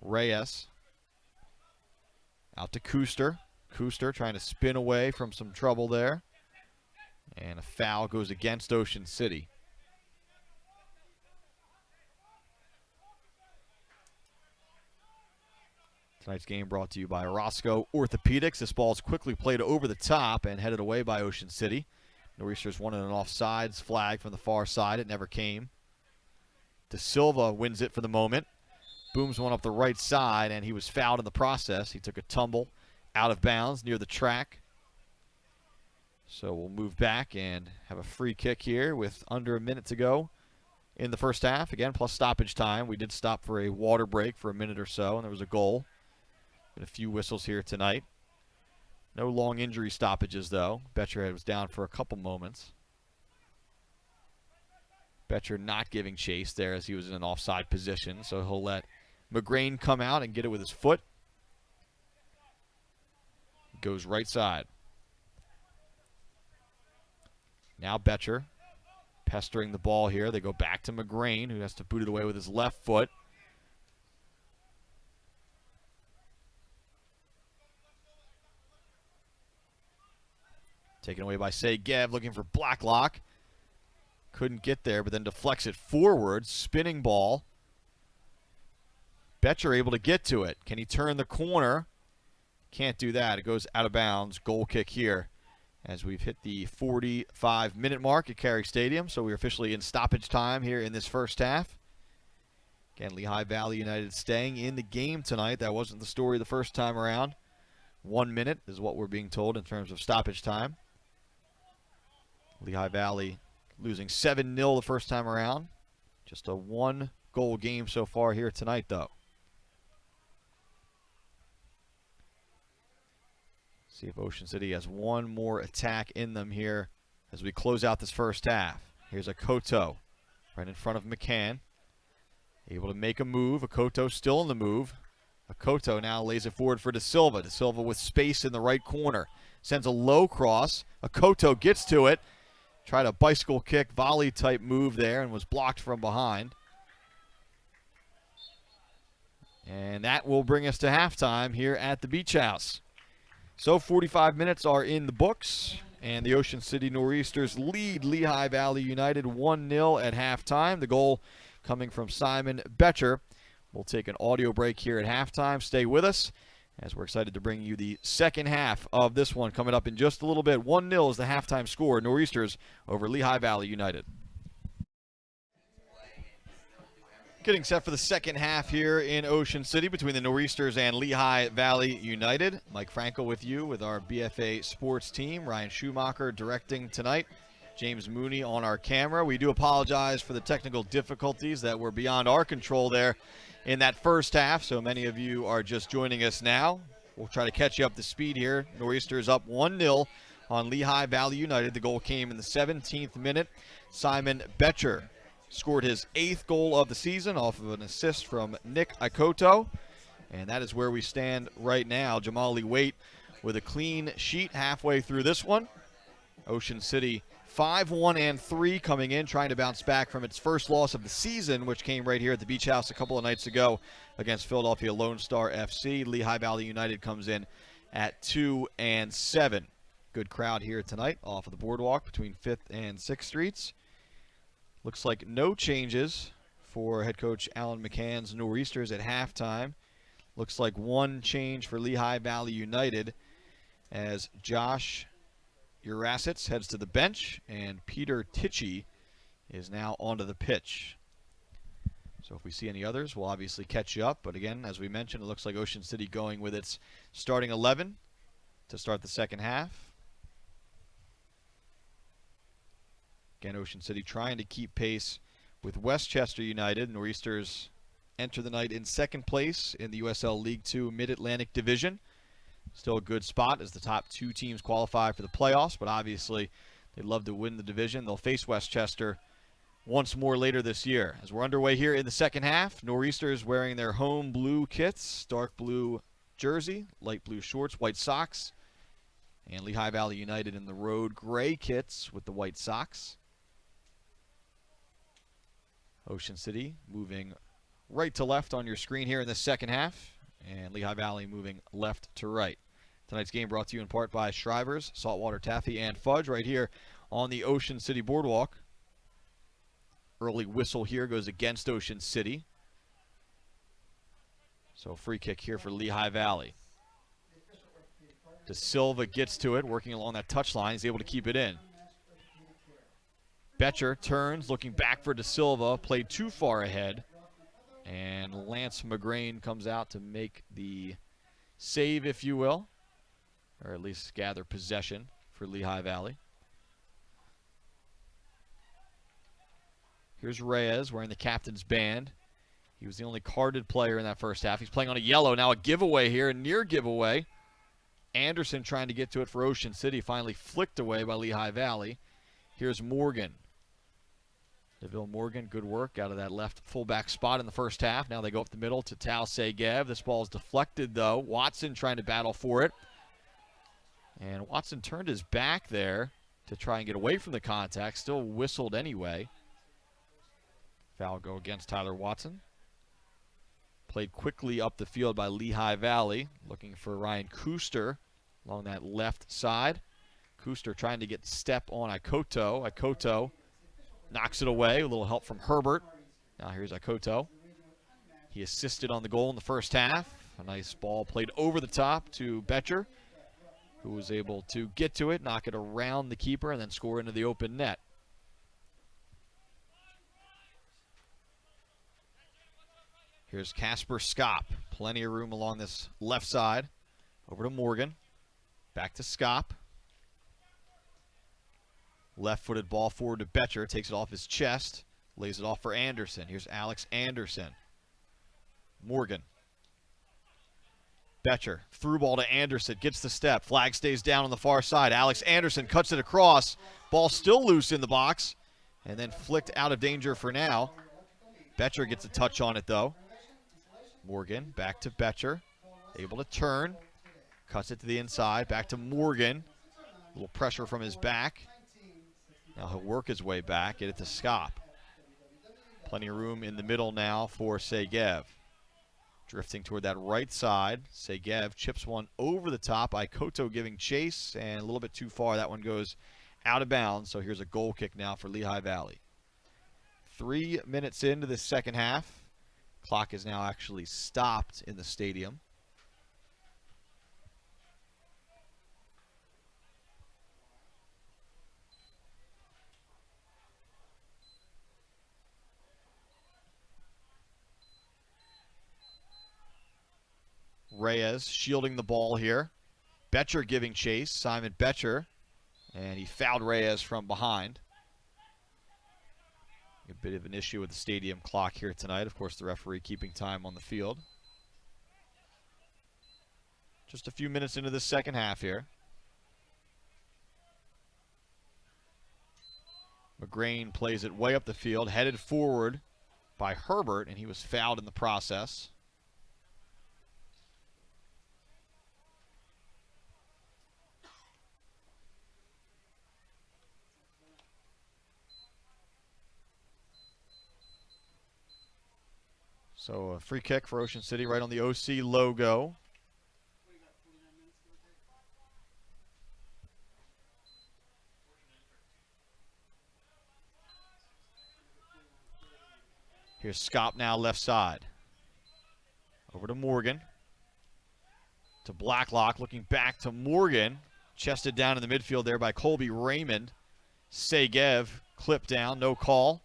Reyes. Out to Kuster. Kuster trying to spin away from some trouble there. And a foul goes against Ocean City. Tonight's game brought to you by Roscoe Orthopedics. This ball is quickly played over the top and headed away by Ocean City. Nor'easters wanted an offsides flag from the far side. It never came. De Silva wins it for the moment. Booms one up the right side, and he was fouled in the process. He took a tumble out of bounds near the track. So we'll move back and have a free kick here with under a minute to go in the first half. Again, plus stoppage time. We did stop for a water break for a minute or so, and there was a goal. Been a few whistles here tonight. No long injury stoppages, though. Betcher was down for a couple moments. Betcher not giving chase there as he was in an offside position, so he'll let McGrain come out and get it with his foot. Goes right side. Now Betcher pestering the ball here. They go back to McGrain, who has to boot it away with his left foot. Taken away by Segev, looking for Blacklock. Couldn't get there, but then deflects it forward. Spinning ball. Betcher able to get to it. Can he turn the corner? Can't do that. It goes out of bounds. Goal kick here as we've hit the 45-minute mark at Carey Stadium. So we're officially in stoppage time here in this first half. Again, Lehigh Valley United staying in the game tonight. That wasn't the story the first time around. 1 minute is what we're being told in terms of stoppage time. Lehigh Valley losing 7-0 the first time around. Just a one-goal game so far here tonight, though. See if Ocean City has one more attack in them here as we close out this first half. Here's Akoto right in front of McCann. Able to make a move. Akoto still in the move. Akoto now lays it forward for De Silva. De Silva with space in the right corner. Sends a low cross. Akoto gets to it. Tried a bicycle kick, volley type move there and was blocked from behind. And that will bring us to halftime here at the Beach House. So 45 minutes are in the books, and the Ocean City Nor'easters lead Lehigh Valley United 1-0 at halftime. The goal coming from Simon Betcher. We'll take an audio break here at halftime. Stay with us as we're excited to bring you the second half of this one coming up in just a little bit. 1-0 is the halftime score. Nor'easters over Lehigh Valley United. Getting set for the second half here in Ocean City between the Nor'easters and Lehigh Valley United. Mike Frankel with you with our BFA sports team. Ryan Schumacher directing tonight. James Mooney on our camera. We do apologize for the technical difficulties that were beyond our control there in that first half. So many of you are just joining us now. We'll try to catch you up to speed here. Nor'easters up 1-0 on Lehigh Valley United. The goal came in the 17th minute. Simon Betcher scored his 8th goal of the season off of an assist from Nick Ikoto. And that is where we stand right now. Jamali Waite with a clean sheet halfway through this one. Ocean City 5-1-3 coming in, trying to bounce back from its first loss of the season, which came right here at the Beach House a couple of nights ago against Philadelphia Lone Star FC. Lehigh Valley United comes in at 2-7. Good crowd here tonight off of the boardwalk between 5th and 6th Streets. Looks like no changes for head coach Alan McCann's Nor'easters at halftime. Looks like one change for Lehigh Valley United as Josh Urasitz heads to the bench and Peter Tichy is now onto the pitch. So if we see any others, we'll obviously catch you up. But again, as we mentioned, it looks like Ocean City going with its starting 11 to start the second half. Again, Ocean City trying to keep pace with Westchester United. Nor'easters enter the night in second place in the USL League 2 Mid-Atlantic Division. Still a good spot as the top 2 teams qualify for the playoffs, but obviously they'd love to win the division. They'll face Westchester once more later this year. As we're underway here in the second half, Nor'easters wearing their home blue kits, dark blue jersey, light blue shorts, white socks, and Lehigh Valley United in the road gray kits with the white socks. Ocean City moving right to left on your screen here in the second half, and Lehigh Valley moving left to right. Tonight's game brought to you in part by Shriver's, Saltwater Taffy, and Fudge right here on the Ocean City Boardwalk. Early whistle here goes against Ocean City. So free kick here for Lehigh Valley. De Silva gets to it, working along that touchline. He's able to keep it in. Betcher turns, looking back for De Silva, played too far ahead. And Lance McGrain comes out to make the save, if you will, or at least gather possession for Lehigh Valley. Here's Reyes wearing the captain's band. He was the only carded player in that first half. He's playing on a yellow. Now a giveaway here, a near giveaway. Anderson trying to get to it for Ocean City, finally flicked away by Lehigh Valley. Here's Morgan. DeVille Morgan, good work out of that left fullback spot in the first half. Now they go up the middle to Tal Segev. This ball is deflected, though. Watson trying to battle for it. And Watson turned his back there to try and get away from the contact. Still whistled anyway. Foul go against Tyler Watson. Played quickly up the field by Lehigh Valley. Looking for Ryan Kuster along that left side. Kuster trying to get step on Ikoto. Ikoto knocks it away. A little help from Herbert. Now here's Ikoto. He assisted on the goal in the first half. A nice ball played over the top to Betcher, who was able to get to it, knock it around the keeper, and then score into the open net. Here's Casper Skop. Plenty of room along this left side. Over to Morgan. Back to Skop. Left-footed ball forward to Betcher. Takes it off his chest. Lays it off for Anderson. Here's Alex Anderson. Morgan. Betcher. Through ball to Anderson. Gets the step. Flag stays down on the far side. Alex Anderson cuts it across. Ball still loose in the box. And then flicked out of danger for now. Betcher gets a touch on it, though. Morgan back to Betcher. Able to turn. Cuts it to the inside. Back to Morgan. A little pressure from his back. Now he'll work his way back. Get it to Skop. Plenty of room in the middle now for Segev. Drifting toward that right side. Segev chips one over the top. Ikoto giving chase. And a little bit too far. That one goes out of bounds. So here's a goal kick now for Lehigh Valley. 3 minutes into the second half. Clock is now actually stopped in the stadium. Reyes shielding the ball here. Betcher giving chase. Simon Betcher. And he fouled Reyes from behind. A bit of an issue with the stadium clock here tonight. Of course, the referee keeping time on the field. Just a few minutes into the second half here. McGrain plays it way up the field, headed forward by Herbert, and he was fouled in the process. So a free kick for Ocean City right on the OC logo. Here's Scott now left side. Over to Morgan. To Blacklock, looking back to Morgan. Chested down in the midfield there by Colby Raymond. Segev clipped down, no call.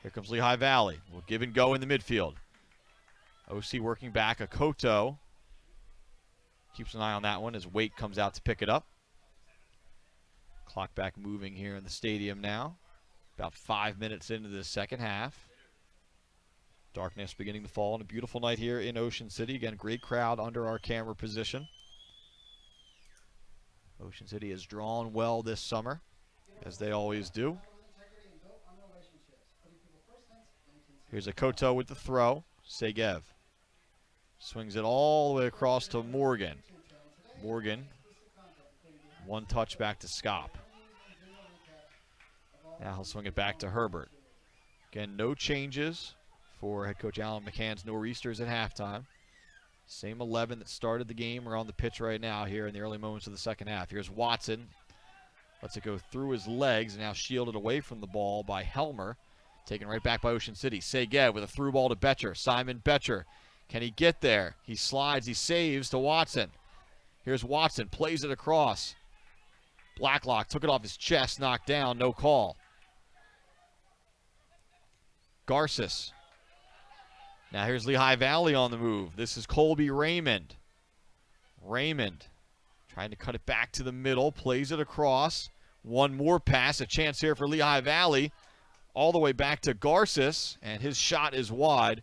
Here comes Lehigh Valley. We'll give and go in the midfield. OC working back, Akoto. Keeps an eye on that one as Waite comes out to pick it up. Clock back moving here in the stadium now. About 5 minutes into the second half. Darkness beginning to fall on a beautiful night here in Ocean City. Again, great crowd under our camera position. Ocean City has drawn well this summer, as they always do. Here's Akoto with the throw. Segev swings it all the way across to Morgan. Morgan, one touch back to Scop. Now he'll swing it back to Herbert. Again, no changes for head coach Alan McCann's Nor'easters at halftime. Same 11 that started the game are on the pitch right now here in the early moments of the second half. Here's Watson. Lets it go through his legs, and now shielded away from the ball by Helmer. Taken right back by Ocean City. Segev with a through ball to Betcher. Simon Betcher. Can he get there? He slides, he saves to Watson. Here's Watson, plays it across. Blacklock took it off his chest, knocked down, no call. Garces. Now here's Lehigh Valley on the move. This is Colby Raymond. Raymond trying to cut it back to the middle, plays it across. One more pass, a chance here for Lehigh Valley. All the way back to Garces, and his shot is wide.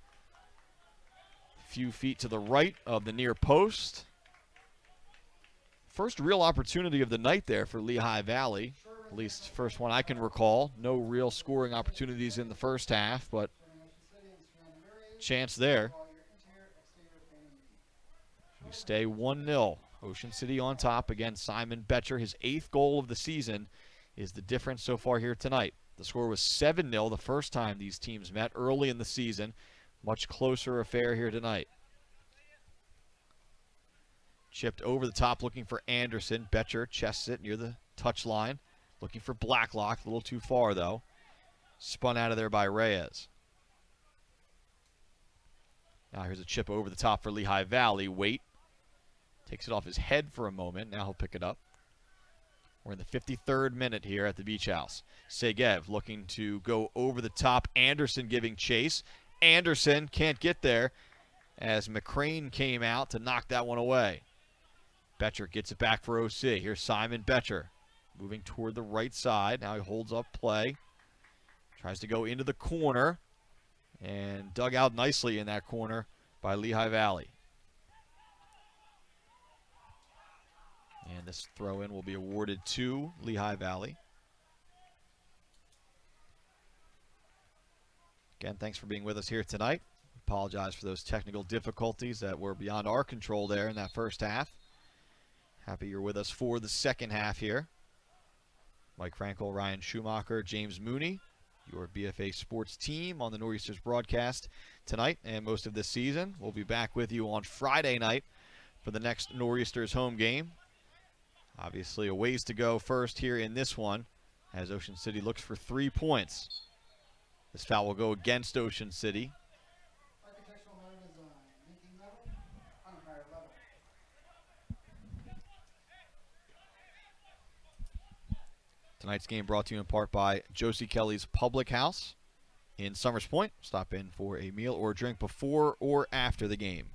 A few feet to the right of the near post. First real opportunity of the night there for Lehigh Valley. At least first one I can recall. No real scoring opportunities in the first half, but chance there. We stay 1-0. Ocean City on top. Again, Simon Betcher, his 8th goal of the season, is the difference so far here tonight. The score was 7-0 the first time these teams met early in the season. Much closer affair here tonight. Chipped over the top looking for Anderson. Betcher chests it near the touchline. Looking for Blacklock. A little too far, though. Spun out of there by Reyes. Now here's a chip over the top for Lehigh Valley. Waite takes it off his head for a moment. Now he'll pick it up. We're in the 53rd minute here at the Beach House. Segev looking to go over the top. Anderson giving chase. Anderson can't get there as McCrane came out to knock that one away. Betcher gets it back for OC. Here's Simon Betcher moving toward the right side. Now he holds up play. Tries to go into the corner and dug out nicely in that corner by Lehigh Valley. And this throw-in will be awarded to Lehigh Valley. Again, thanks for being with us here tonight. Apologize for those technical difficulties that were beyond our control there in that first half. Happy you're with us for the second half here. Mike Frankel, Ryan Schumacher, James Mooney, your BFA Sports team on the Nor'easters broadcast tonight and most of this season. We'll be back with you on Friday night for the next Nor'easters home game. Obviously a ways to go first here in this one as Ocean City looks for 3 points. This foul will go against Ocean City. Architectural letter design, making level, on a higher level. Tonight's game brought to you in part by Josie Kelly's Public House in Summers Point. Stop in for a meal or a drink before or after the game.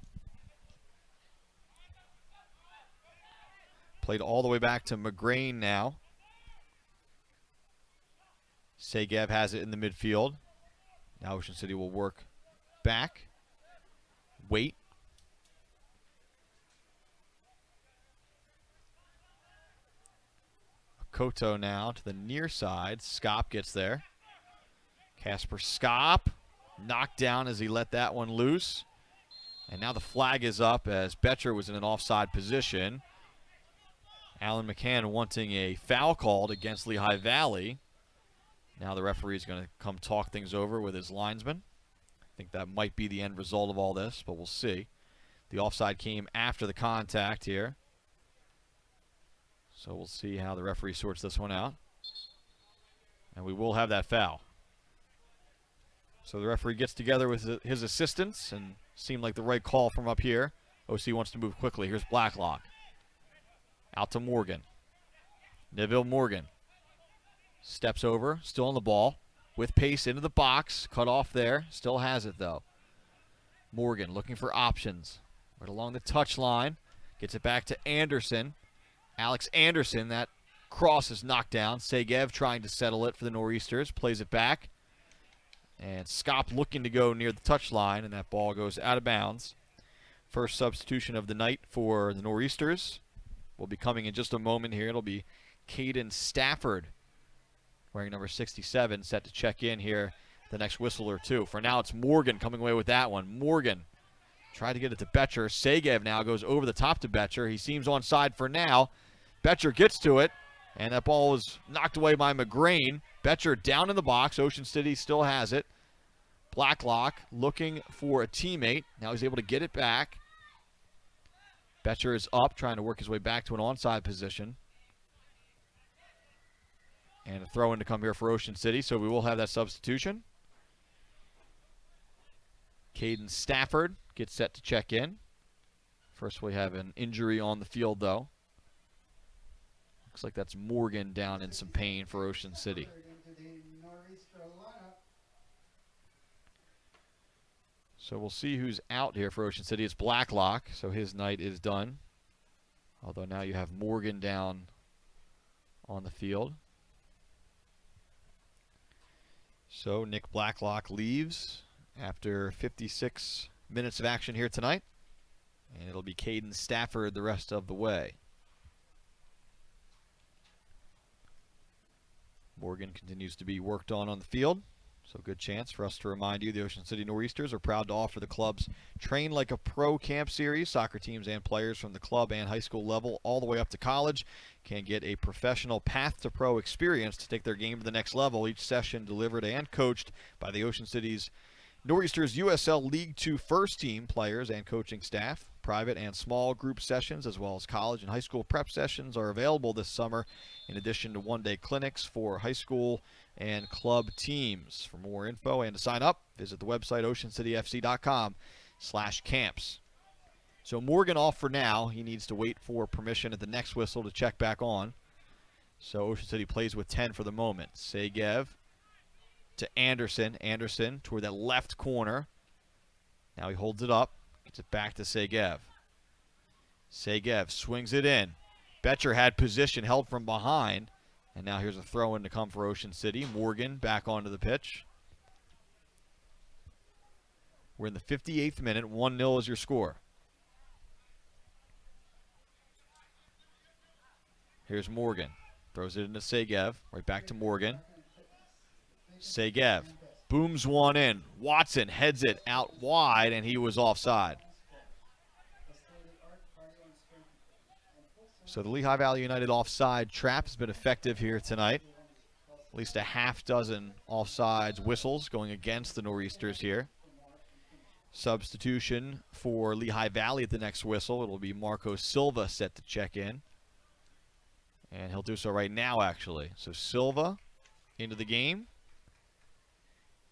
Played all the way back to McGrain now. Segev has it in the midfield. Now Ocean City will work back. Wait. Koto now to the near side. Skop gets there. Casper Skop knocked down as he let that one loose. And now the flag is up as Betcher was in an offside position. Alan McCann wanting a foul called against Lehigh Valley. Now the referee is going to come talk things over with his linesman. I think that might be the end result of all this, but we'll see. The offside came after the contact here. So we'll see how the referee sorts this one out. And we will have that foul. So the referee gets together with his assistants and seemed like the right call from up here. OC wants to move quickly. Here's Blacklock. Out to Morgan. Neville Morgan. Steps over, still on the ball. With pace into the box. Cut off there. Still has it though. Morgan looking for options. Right along the touchline. Gets it back to Anderson. Alex Anderson. That cross is knocked down. Segev trying to settle it for the Nor'easters. Plays it back. And Skop looking to go near the touchline. And that ball goes out of bounds. First substitution of the night for the Nor'easters will be coming in just a moment here. It'll be Caden Stafford, wearing number 67, set to check in here the next whistle or two. For now, it's Morgan coming away with that one. Morgan tried to get it to Betcher. Segev now goes over the top to Betcher. He seems onside for now. Betcher gets to it, and that ball was knocked away by McGrain. Betcher down in the box. Ocean City still has it. Blacklock looking for a teammate. Now he's able to get it back. Betcher is up, trying to work his way back to an onside position. And a throw-in to come here for Ocean City, so we will have that substitution. Caden Stafford gets set to check in. First we have an injury on the field, though. Looks like that's Morgan down in some pain for Ocean City. So we'll see who's out here for Ocean City. It's Blacklock, so his night is done. Although now you have Morgan down on the field. So Nick Blacklock leaves after 56 minutes of action here tonight. And it'll be Caden Stafford the rest of the way. Morgan continues to be worked on the field. So good chance for us to remind you the Ocean City Nor'easters are proud to offer the club's Train Like a Pro camp series. Soccer teams and players from the club and high school level all the way up to college can get a professional path to pro experience to take their game to the next level. Each session delivered and coached by the Ocean City's Nor'easters USL League 2 first team players and coaching staff. Private and small group sessions as well as college and high school prep sessions are available this summer, in addition to one-day clinics for high school and club teams. For more info and to sign up, visit the website oceancityfc.com/camps. So Morgan off for now. He needs to wait for permission at the next whistle to check back on. So Ocean City plays with 10 for the moment. Segev to Anderson. Anderson toward that left corner. Now he holds it up. Gets it back to Segev. Segev swings it in. Betcher had position, held from behind. And now here's a throw-in to come for Ocean City. Morgan back onto the pitch. We're in the 58th minute. 1-0 is your score. Here's Morgan. Throws it into Segev. Right back to Morgan. Segev booms one in. Watson heads it out wide, and he was offside. So the Lehigh Valley United offside trap has been effective here tonight. At least a half dozen offsides whistles going against the Nor'easters here. Substitution for Lehigh Valley at the next whistle. It'll be Marco Silva set to check in. And he'll do so right now, actually. So Silva into the game.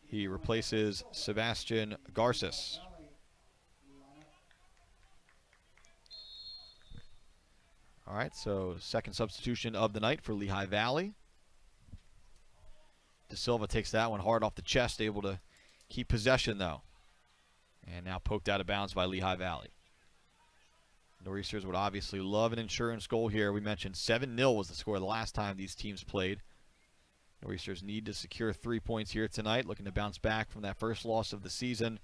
He replaces Sebastian Garces. All right, so second substitution of the night for Lehigh Valley. De Silva takes that one hard off the chest, able to keep possession, though. And now poked out of bounds by Lehigh Valley. Nor'easters would obviously love an insurance goal here. We mentioned 7-0 was the score the last time these teams played. Nor'easters need to secure 3 points here tonight, looking to bounce back from that first loss of the season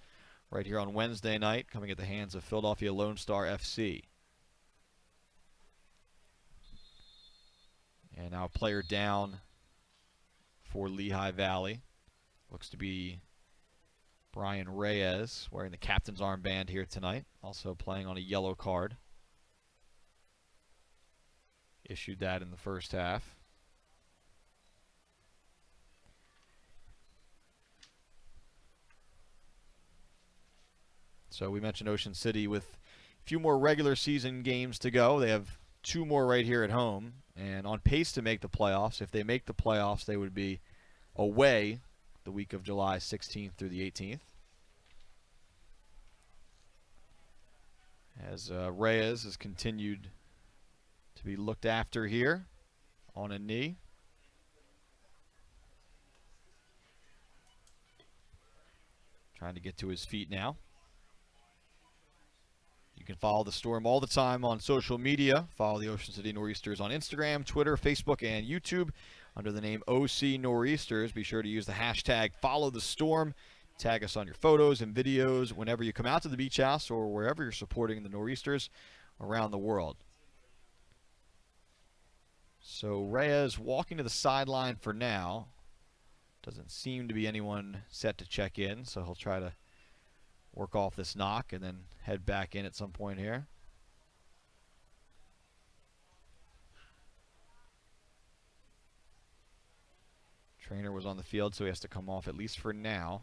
right here on Wednesday night, coming at the hands of Philadelphia Lone Star FC. And now a player down for Lehigh Valley. Looks to be Brian Reyes, wearing the captain's armband here tonight. Also playing on a yellow card. Issued that in the first half. So we mentioned Ocean City with a few more regular season games to go. They have 2 more right here at home and on pace to make the playoffs. If they make the playoffs, they would be away the week of July 16th through the 18th. As Reyes has continued to be looked after here on a knee. Trying to get to his feet now. You can follow the Storm all the time on social media. Follow the Ocean City Nor'easters on Instagram, Twitter, Facebook, and YouTube under the name OC Nor'easters. Be sure to use the hashtag #FollowTheStorm. Tag us on your photos and videos whenever you come out to the beach house or wherever you're supporting the Nor'easters around the world. So Reyes walking to the sideline for now. Doesn't seem to be anyone set to check in, so he'll try to work off this knock and then head back in at some point here. Trainer was on the field, so he has to come off at least for now.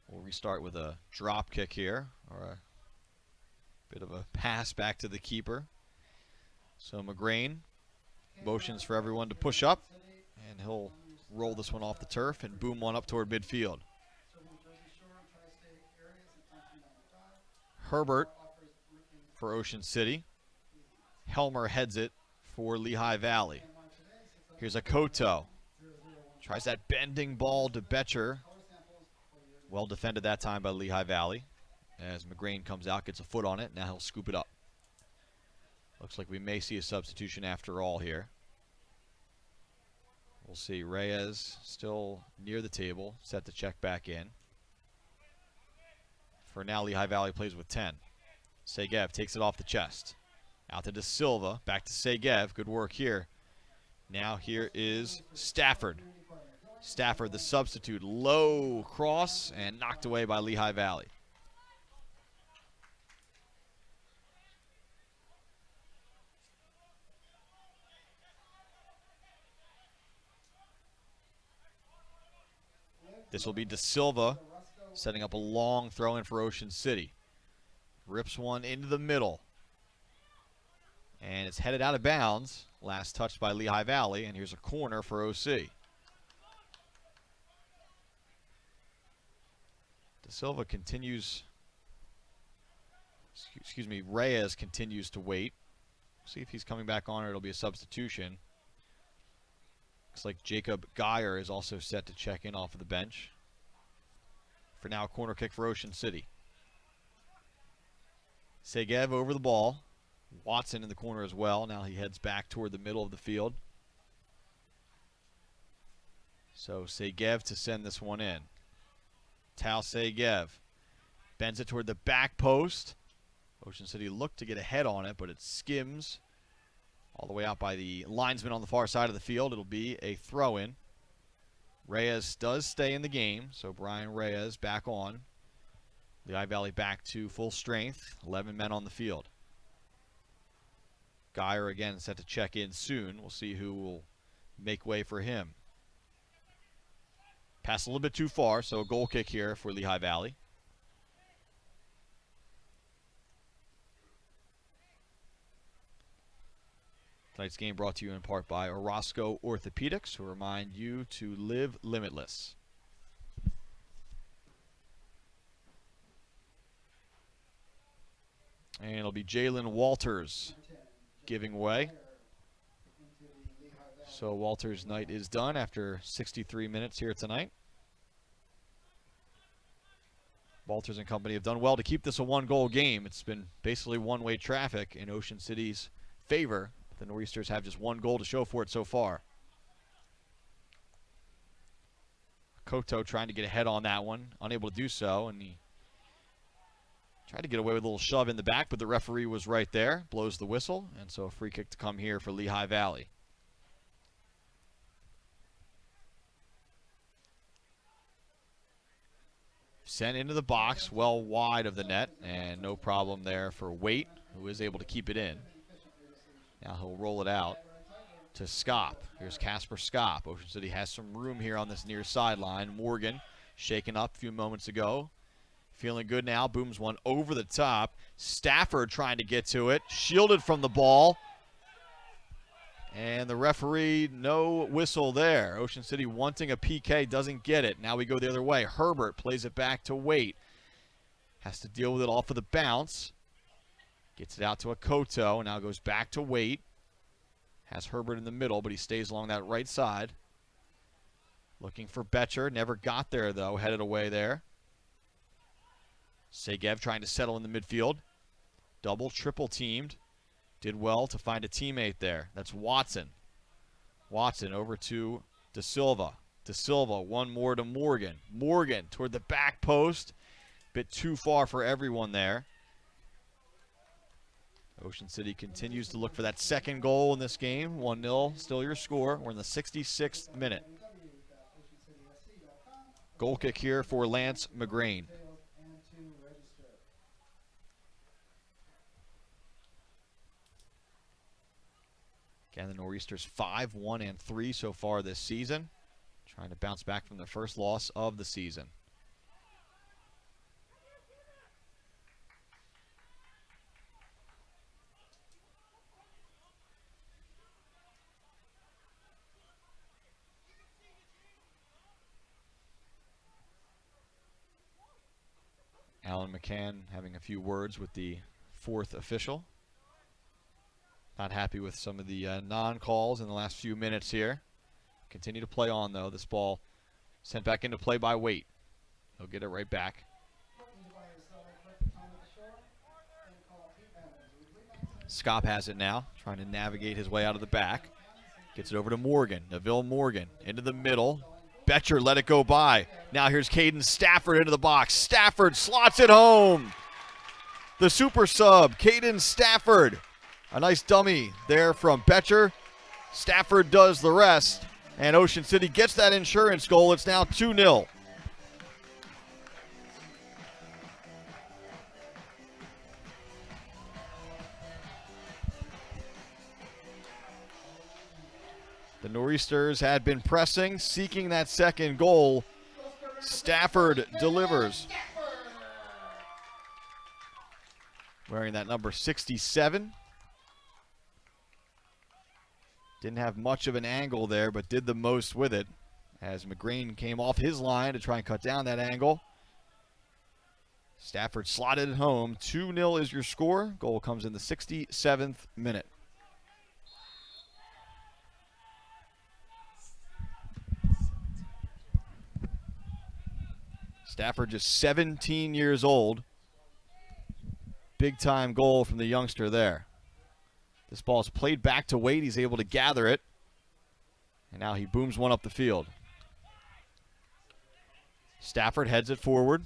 We'll restart with a drop kick here, or a bit of a pass back to the keeper. So McGrain motions for everyone to push up, and he'll roll this one off the turf and boom one up toward midfield. Herbert for Ocean City. Helmer heads it for Lehigh Valley. Here's a Koto. Tries that bending ball to Betcher. Well defended that time by Lehigh Valley. As McGrain comes out, gets a foot on it. Now he'll scoop it up. Looks like we may see a substitution after all here. We'll see. Reyes still near the table, set to check back in. For now, Lehigh Valley plays with 10. Segev takes it off the chest. Out to De Silva. Back to Segev. Good work here. Now here is Stafford. Stafford, the substitute. Low cross and knocked away by Lehigh Valley. This will be De Silva setting up a long throw in for Ocean City. Rips one into the middle. And it's headed out of bounds. Last touched by Lehigh Valley. And here's a corner for OC. De Silva continues, Reyes continues to wait. See if he's coming back on or it'll be a substitution. Looks like Jacob Geyer is also set to check in off of the bench. For now, a corner kick for Ocean City. Segev over the ball. Watson in the corner as well. Now he heads back toward the middle of the field. So Segev to send this one in. Tal Segev bends it toward the back post. Ocean City looked to get ahead on it, but it skims all the way out by the linesman on the far side of the field. It'll be a throw-in. Reyes does stay in the game, so Brian Reyes back on. Lehigh Valley back to full strength. 11 men on the field. Geyer again set to check in soon. We'll see who will make way for him. Pass a little bit too far, so a goal kick here for Lehigh Valley. Tonight's game brought to you in part by Orozco Orthopedics, who remind you to live limitless. And it'll be Jalen Walters giving way. So Walters' night is done after 63 minutes here tonight. Walters and company have done well to keep this a one-goal game. It's been basically one-way traffic in Ocean City's favor. The Nor'easters have just one goal to show for it so far. Koto trying to get ahead on that one, unable to do so, and he Tried to get away with a little shove in the back, but the referee was right there. Blows the whistle, and so a free kick to come here for Lehigh Valley. Sent into the box, well wide of the net, and no problem there for Waite, who is able to keep it in. Now he'll roll it out to Skop. Here's Casper Skop. Ocean City has some room here on this near sideline. Morgan shaken up a few moments ago. Feeling good now. Booms one over the top. Stafford trying to get to it. Shielded from the ball. And the referee, no whistle there. Ocean City wanting a PK, doesn't get it. Now we go the other way. Herbert plays it back to Waite. Has to deal with it off of the bounce. Gets it out to Akoto. Now goes back to Waite. Has Herbert in the middle, but he stays along that right side. Looking for Betcher. Never got there, though. Headed away there. Segev trying to settle in the midfield. Double, triple teamed. Did well to find a teammate there. That's Watson. Watson over to De Silva. De Silva, one more to Morgan. Morgan toward the back post. Bit too far for everyone there. Ocean City continues to look for that second goal in this game. 1-0, still your score. We're in the 66th minute. Goal kick here for Lance McGrain. Again, the Nor'easters 5-1-3 so far this season. Trying to bounce back from the first loss of the season. Alan McCann having a few words with the fourth official. Not happy with some of the non-calls in the last few minutes here. Continue to play on, though. This ball sent back into play by Waite. He'll get it right back. Skop has it now, trying to navigate his way out of the back. Gets it over to Morgan. Neville Morgan into the middle. Betcher let it go by. Now here's Caden Stafford into the box. Stafford slots it home. The super sub, Caden Stafford. A nice dummy there from Betcher. Stafford does the rest. And Ocean City gets that insurance goal. It's now 2-0. The Nor'easters had been pressing, seeking that second goal. Stafford delivers. Wearing that number 67. Didn't have much of an angle there, but did the most with it as McGrain came off his line to try and cut down that angle. Stafford slotted it home. 2-0 is your score. Goal comes in the 67th minute. Stafford just 17 years old. Big time goal from the youngster there. This ball is played back to Waite. He's able to gather it. And now he booms one up the field. Stafford heads it forward.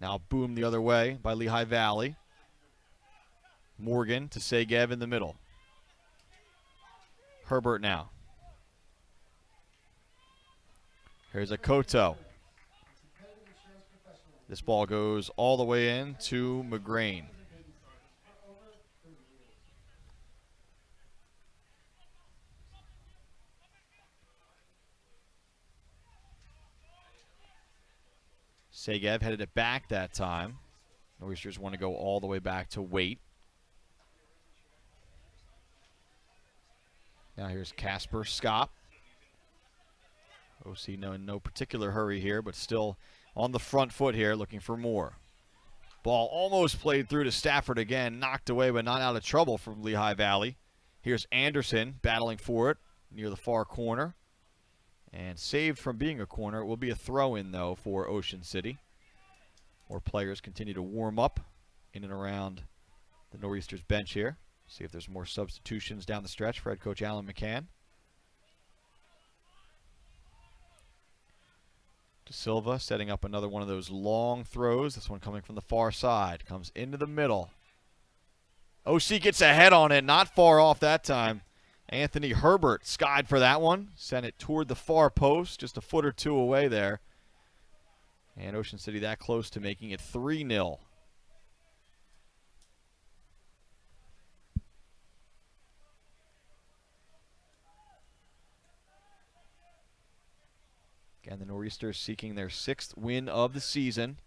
Now boomed the other way by Lehigh Valley. Morgan to Segev in the middle. Herbert now. Here's Akoto. This ball goes all the way in to McGrain. Segev headed it back that time. Nor'easters want to go all the way back to Waite. Now here's Casper Skop. OC in no particular hurry here, but still on the front foot here, looking for more. Ball almost played through to Stafford again, knocked away but not out of trouble from Lehigh Valley. Here's Anderson battling for it near the far corner. And saved from being a corner. It will be a throw-in, though, for Ocean City. More players continue to warm up in and around the Nor'easters bench here. See if there's more substitutions down the stretch for head coach Alan McCann. De Silva setting up another one of those long throws. This one coming from the far side. Comes into the middle. OC gets a head on it. Not far off that time. Anthony Herbert skied for that one. Sent it toward the far post. Just a foot or two away there. And Ocean City that close to making it 3-0. Again, the Nor'easters seeking their 6th win of the season.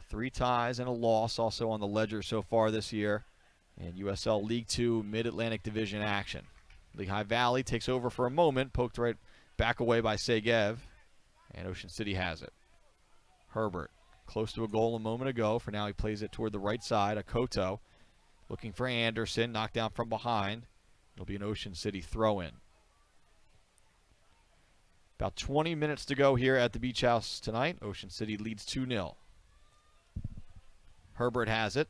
3 ties and a loss also on the ledger so far this year in USL League 2 Mid-Atlantic Division action. Lehigh Valley takes over for a moment, poked right back away by Segev, and Ocean City has it. Herbert, close to a goal a moment ago. For now, he plays it toward the right side. Akoto looking for Anderson, knocked down from behind. It'll be an Ocean City throw-in. About 20 minutes to go here at the Beach House tonight. Ocean City leads 2-0. Herbert has it.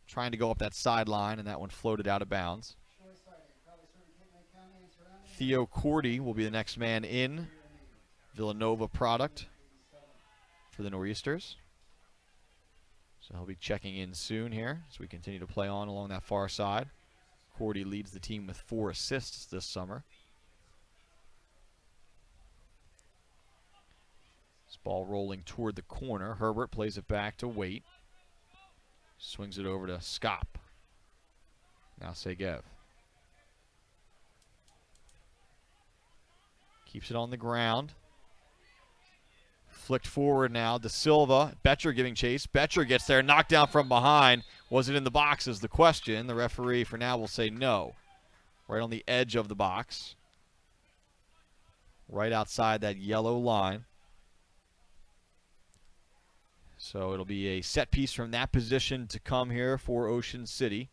Trying to go up that sideline, and that one floated out of bounds. Theo Cordy will be the next man in. Villanova product for the Nor'easters. So he'll be checking in soon here as we continue to play on along that far side. Cordy leads the team with 4 assists this summer. This ball rolling toward the corner. Herbert plays it back to Waite. Swings it over to Skop. Now Segev. Keeps it on the ground. Flicked forward now. De Silva. Betcher giving chase. Betcher gets there. Knocked down from behind. Was it in the box is the question. The referee for now will say no. Right on the edge of the box. Right outside that yellow line. So it'll be a set piece from that position to come here for Ocean City.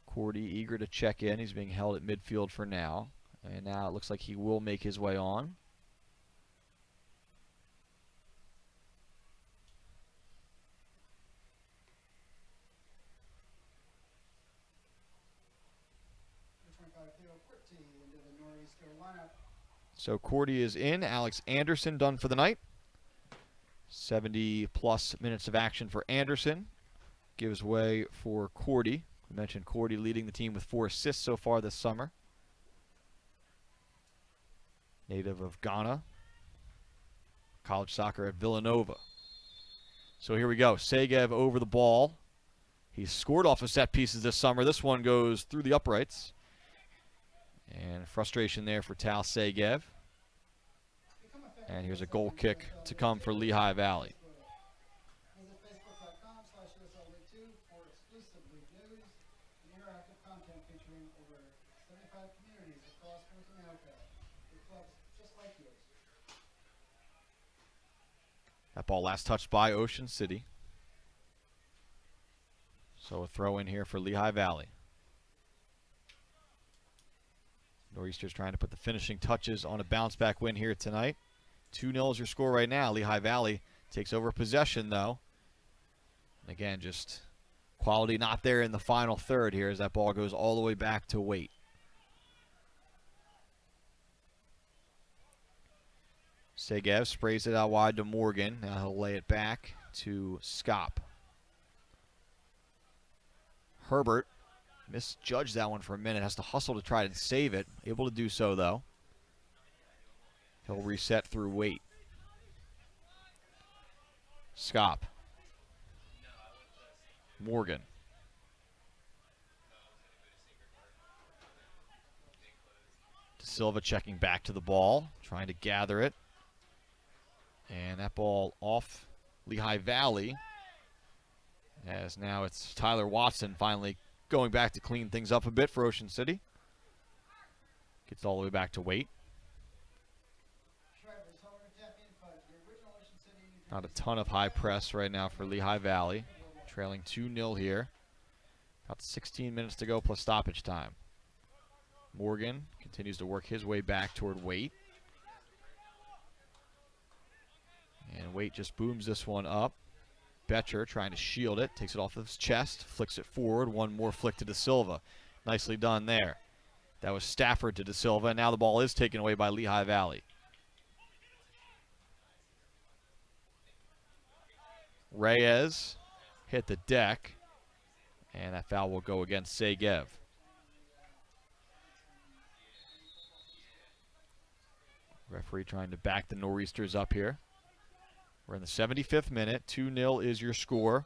Cordy eager to check in. He's being held at midfield for now. And now it looks like he will make his way on. So Cordy is in. Alex Anderson done for the night. 70-plus minutes of action for Anderson. Gives way for Cordy. We mentioned Cordy leading the team with 4 assists so far this summer. Native of Ghana. College soccer at Villanova. So here we go. Segev over the ball. He's scored off of set pieces this summer. This one goes through the uprights. And frustration there for Tal Segev. And here's a goal kick to come for Lehigh Valley. That ball last touched by Ocean City. So a throw in here for Lehigh Valley. Nor'easters trying to put the finishing touches on a bounce-back win here tonight. 2-0 is your score right now. Lehigh Valley takes over possession, though. And again, just quality not there in the final third here as that ball goes all the way back to Waite. Segev sprays it out wide to Morgan. Now he'll lay it back to Skop. Herbert misjudged that one for a minute. Has to hustle to try to save it. Able to do so, though. He'll reset through Waite. Skop. Morgan. De Silva checking back to the ball. Trying to gather it. And that ball off Lehigh Valley. As now it's Tyler Watson finally going back to clean things up a bit for Ocean City. Gets all the way back to Waite. Not a ton of high press right now for Lehigh Valley. Trailing 2-0 here. About 16 minutes to go plus stoppage time. Morgan continues to work his way back toward Waite. And Waite just booms this one up. Betcher trying to shield it, takes it off of his chest, flicks it forward, one more flick to De Silva. Nicely done there. That was Stafford to De Silva, and now the ball is taken away by Lehigh Valley. Reyes hit the deck, and that foul will go against Segev. Referee trying to back the Nor'easters up here. We're in the 75th minute. 2-0 is your score.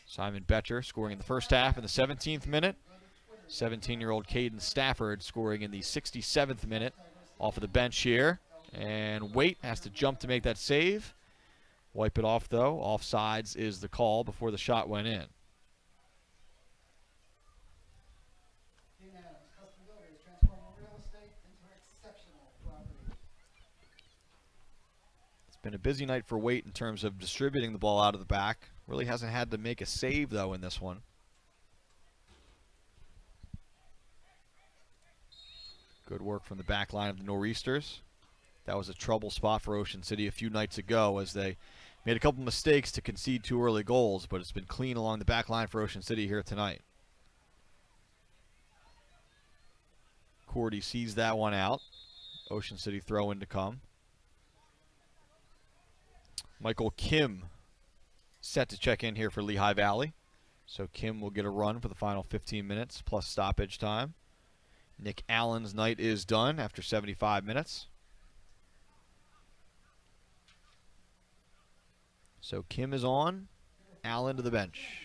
Simon Betcher scoring in the first half in the 17th minute. 17-year-old Caden Stafford scoring in the 67th minute off of the bench here. And Waite has to jump to make that save. Wipe it off, though. Offsides is the call before the shot went in. It's been a busy night for Waite in terms of distributing the ball out of the back. Really hasn't had to make a save, though, in this one. Good work from the back line of the Nor'easters. That was a trouble spot for Ocean City a few nights ago as they made a couple mistakes to concede 2 early goals, but it's been clean along the back line for Ocean City here tonight. Cordy sees that one out. Ocean City throw in to come. Michael Kim set to check in here for Lehigh Valley. So Kim will get a run for the final 15 minutes plus stoppage time. Nick Allen's night is done after 75 minutes. So Kim is on, Allen to the bench.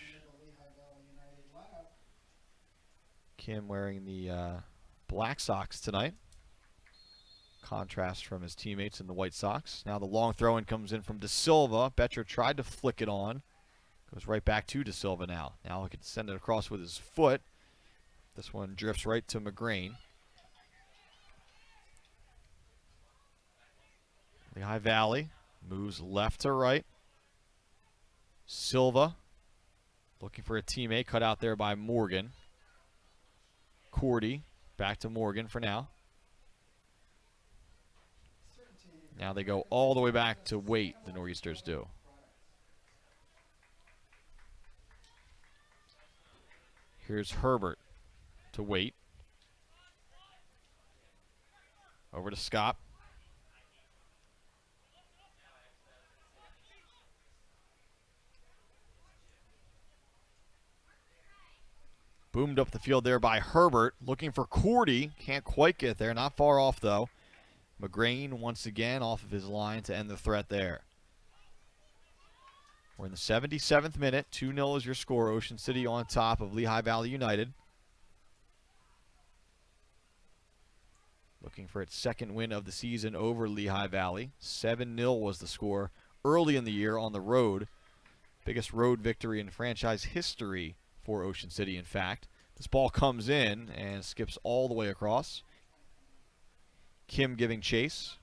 Kim wearing the black socks tonight. Contrast from his teammates in the white socks. Now the long throw-in comes in from De Silva. Betcher tried to flick it on. Goes right back to De Silva now. Now he can send it across with his foot. This one drifts right to McGrain. Lehigh Valley moves left to right. Silva looking for a teammate, cut out there by Morgan. Cordy back to Morgan for now. Now they go all the way back to Waite, the Nor'easters do. Here's Herbert to Waite. Over to Scott. Boomed up the field there by Herbert. Looking for Cordy. Can't quite get there. Not far off, though. McGrain once again off of his line to end the threat there. We're in the 77th minute. 2-0 is your score. Ocean City on top of Lehigh Valley United. Looking for its second win of the season over Lehigh Valley. 7-0 was the score early in the year on the road. Biggest road victory in franchise history for Ocean City, in fact. This ball comes in and skips all the way across. Kim giving chase.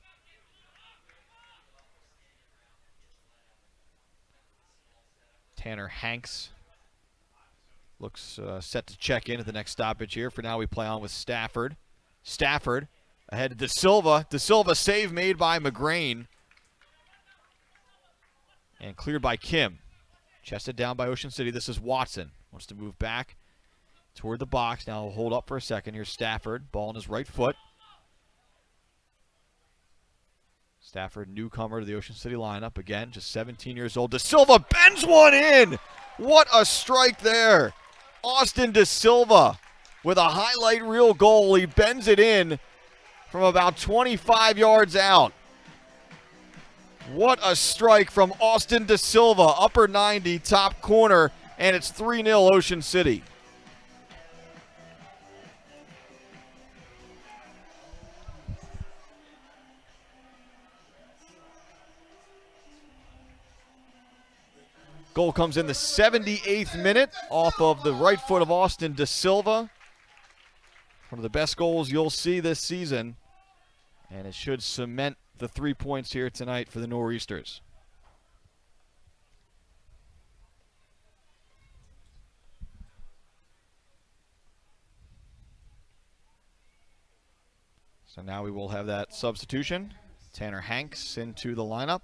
Tanner Hanks looks set to check in at the next stoppage here. For now, we play on with Stafford. Stafford ahead to De Silva. De Silva save made by McGrain. And cleared by Kim. Chested down by Ocean City. This is Watson. Wants to move back toward the box. Now he'll hold up for a second. Here's Stafford. Ball on his right foot. Stafford, newcomer to the Ocean City lineup. Again, just 17 years old. De Silva bends one in. What a strike there. Austin De Silva with a highlight reel goal. He bends it in from about 25 yards out. What a strike from Austin De Silva. Upper 90, top corner, and it's 3-0 Ocean City. Goal comes in the 78th minute off of the right foot of Austin De Silva. One of the best goals you'll see this season. And it should cement the 3 points here tonight for the Nor'easters. So now we will have that substitution. Tanner Hanks into the lineup.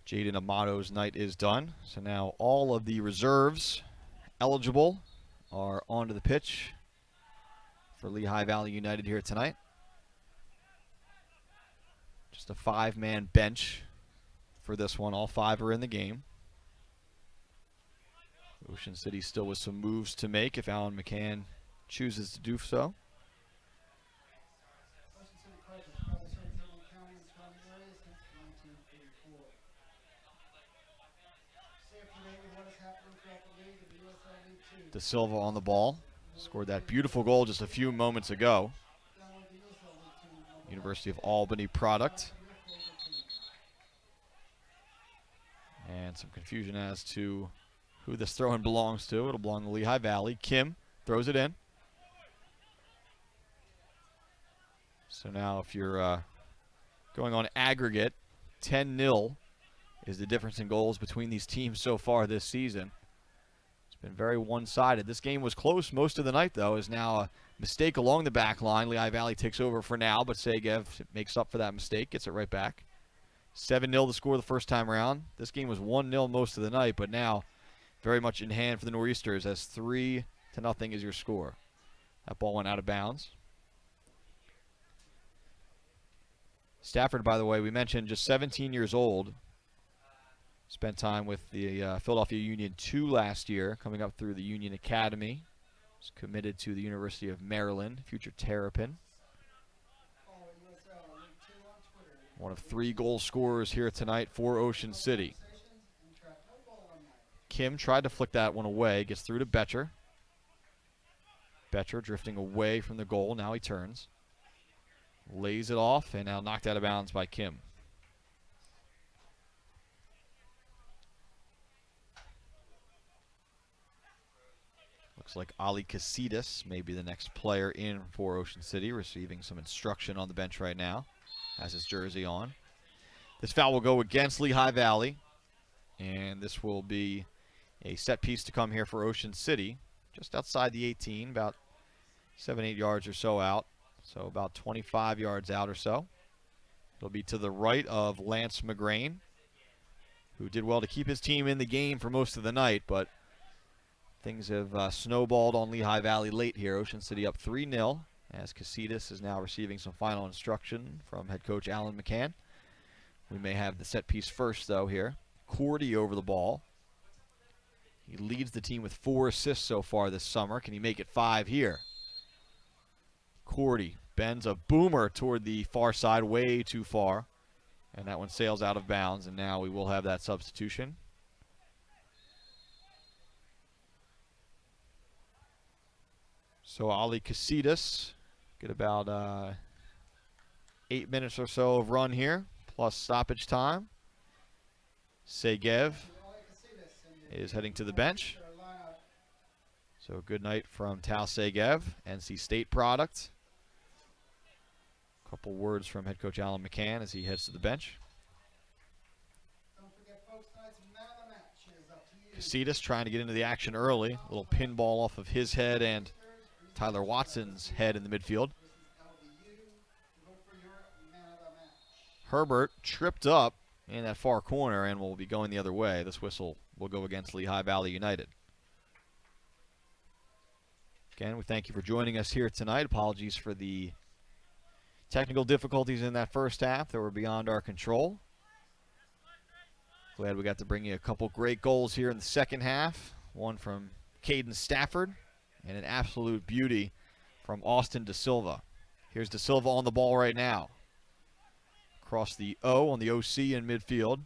Jaden Amato's night is done. So now all of the reserves eligible are onto the pitch for Lehigh Valley United here tonight. Just a 5-man bench for this one. All 5 are in the game. Ocean City still with some moves to make if Alan McCann chooses to do so. Ocean City Club has proudly served Hamilton County and surrounding areas since 1944. Stay up to date with what is happening throughout the league of the USL League 2. De Silva on the ball. Scored that beautiful goal just a few moments ago. Download the USL League 2 University of Albany product. And some confusion as to who this throw-in belongs to. It'll belong to Lehigh Valley. Kim throws it in. So now if you're going on aggregate, 10-0 is the difference in goals between these teams so far this season. It's been very one-sided. This game was close most of the night, though, is now a mistake along the back line. Lehigh Valley takes over for now, but Segev makes up for that mistake, gets it right back. 7-0 the score the first time around. This game was 1-0 most of the night, but now very much in hand for the Nor'easters as 3-0 is your score. That ball went out of bounds. Stafford, by the way, we mentioned just 17 years old. Spent time with the Philadelphia Union 2 last year, coming up through the Union Academy. Was committed to the University of Maryland, future Terrapin. Follow USL League 2 on Twitter. One of 3 goal scorers here tonight for Ocean City. And track no goal on night. Kim tried to flick that one away, gets through to Betcher. Betcher drifting away from the goal, now he turns. Lays it off, and now knocked out of bounds by Kim. Looks like Ali Casitas may be the next player in for Ocean City, receiving some instruction on the bench right now. Has his jersey on. This foul will go against Lehigh Valley, and this will be a set piece to come here for Ocean City, just outside the 18, about 7-8 yards or so out. So about 25 yards out or so. It'll be to the right of Lance McGrain, who did well to keep his team in the game for most of the night, but things have snowballed on Lehigh Valley late here. Ocean City up 3-0 as Casitas is now receiving some final instruction from head coach Alan McCann. We may have the set piece first, though, here. Cordy over the ball. He leads the team with 4 assists so far this summer. Can he make it 5 here? Cordy bends a boomer toward the far side, way too far. And that one sails out of bounds, and now we will have that substitution. So Ali Casitas get about 8 minutes or so of run here, plus stoppage time. Segev is heading to the bench. So good night from Tal Segev, NC State product. Couple words from head coach Alan McCann as he heads to the bench. Don't forget, folks, tonight's man of the match is up to you. Casitas trying to get into the action early. A little pinball off of his head and Tyler Watson's head in the midfield. This is LVU. Vote for your man of the match. Herbert tripped up in that far corner and will be going the other way. This whistle will go against Lehigh Valley United. Again, we thank you for joining us here tonight. Apologies for the technical difficulties in that first half that were beyond our control. Glad we got to bring you a couple great goals here in the second half. One from Caden Stafford and an absolute beauty from Austin De Silva. Here's De Silva on the ball right now. Across the O on the OC in midfield.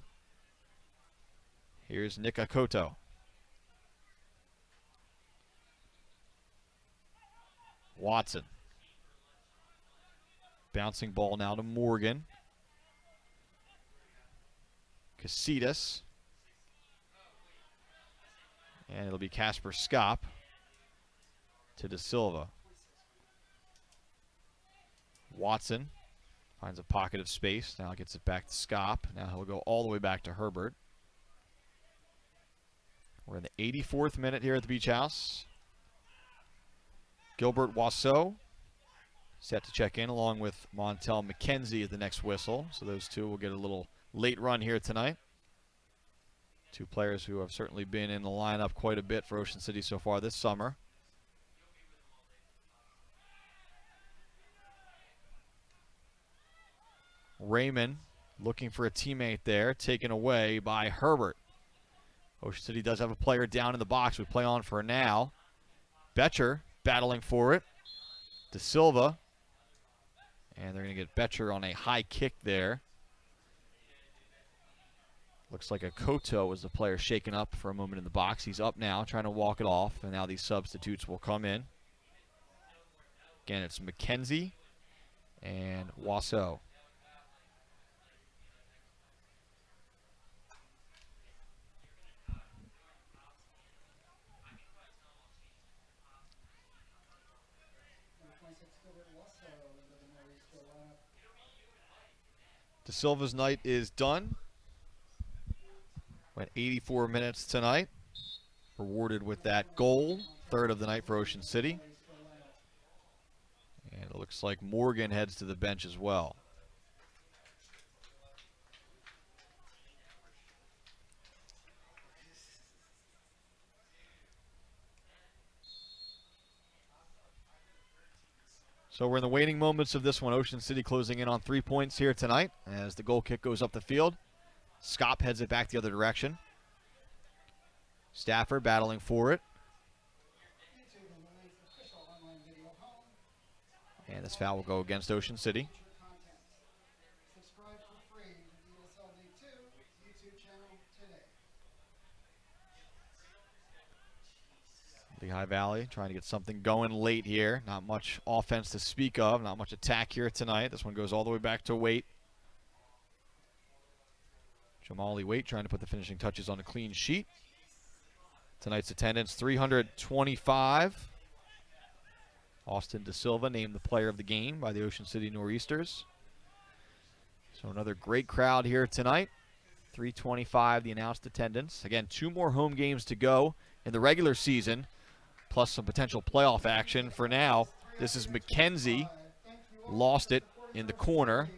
Here's Nick Akoto. Watson. Bouncing ball now to Morgan. Casitas. And it'll be Casper Skop to De Silva. Watson finds a pocket of space. Now gets it back to Skop. Now he'll go all the way back to Herbert. We're in the 84th minute here at the Beach House. Gilbert Wasseau set to check in along with Montel McKenzie at the next whistle. So those two will get a little late run here tonight. Two players who have certainly been in the lineup quite a bit for Ocean City so far this summer. Raymond looking for a teammate there, taken away by Herbert. Ocean City does have a player down in the box. We play on for now. Betcher battling for it. De Silva. And they're going to get Betcher on a high kick there. Looks like a Koto was the player shaken up for a moment in the box. He's up now, trying to walk it off, and now these substitutes will come in. Again, it's McKenzie and Wasso. De Silva's night is done. Went 84 minutes tonight. Rewarded with that goal, third of the night for Ocean City. And it looks like Morgan heads to the bench as well. So we're in the waiting moments of this one. Ocean City closing in on 3 points here tonight as the goal kick goes up the field. Scott heads it back the other direction. Stafford battling for it. And this foul will go against Ocean City. Subscribe for free to the USL League 2 YouTube channel today. Lehigh Valley trying to get something going late here. Not much offense to speak of. Not much attack here tonight. This one goes all the way back to Waite. Jamali Waite trying to put the finishing touches on a clean sheet. Tonight's attendance, 325. Austin De Silva named the player of the game by the Ocean City Nor'easters. So another great crowd here tonight. 325, the announced attendance. Again, 2 more home games to go in the regular season, plus some potential playoff action. For now, this is McKenzie. Lost it in the corner.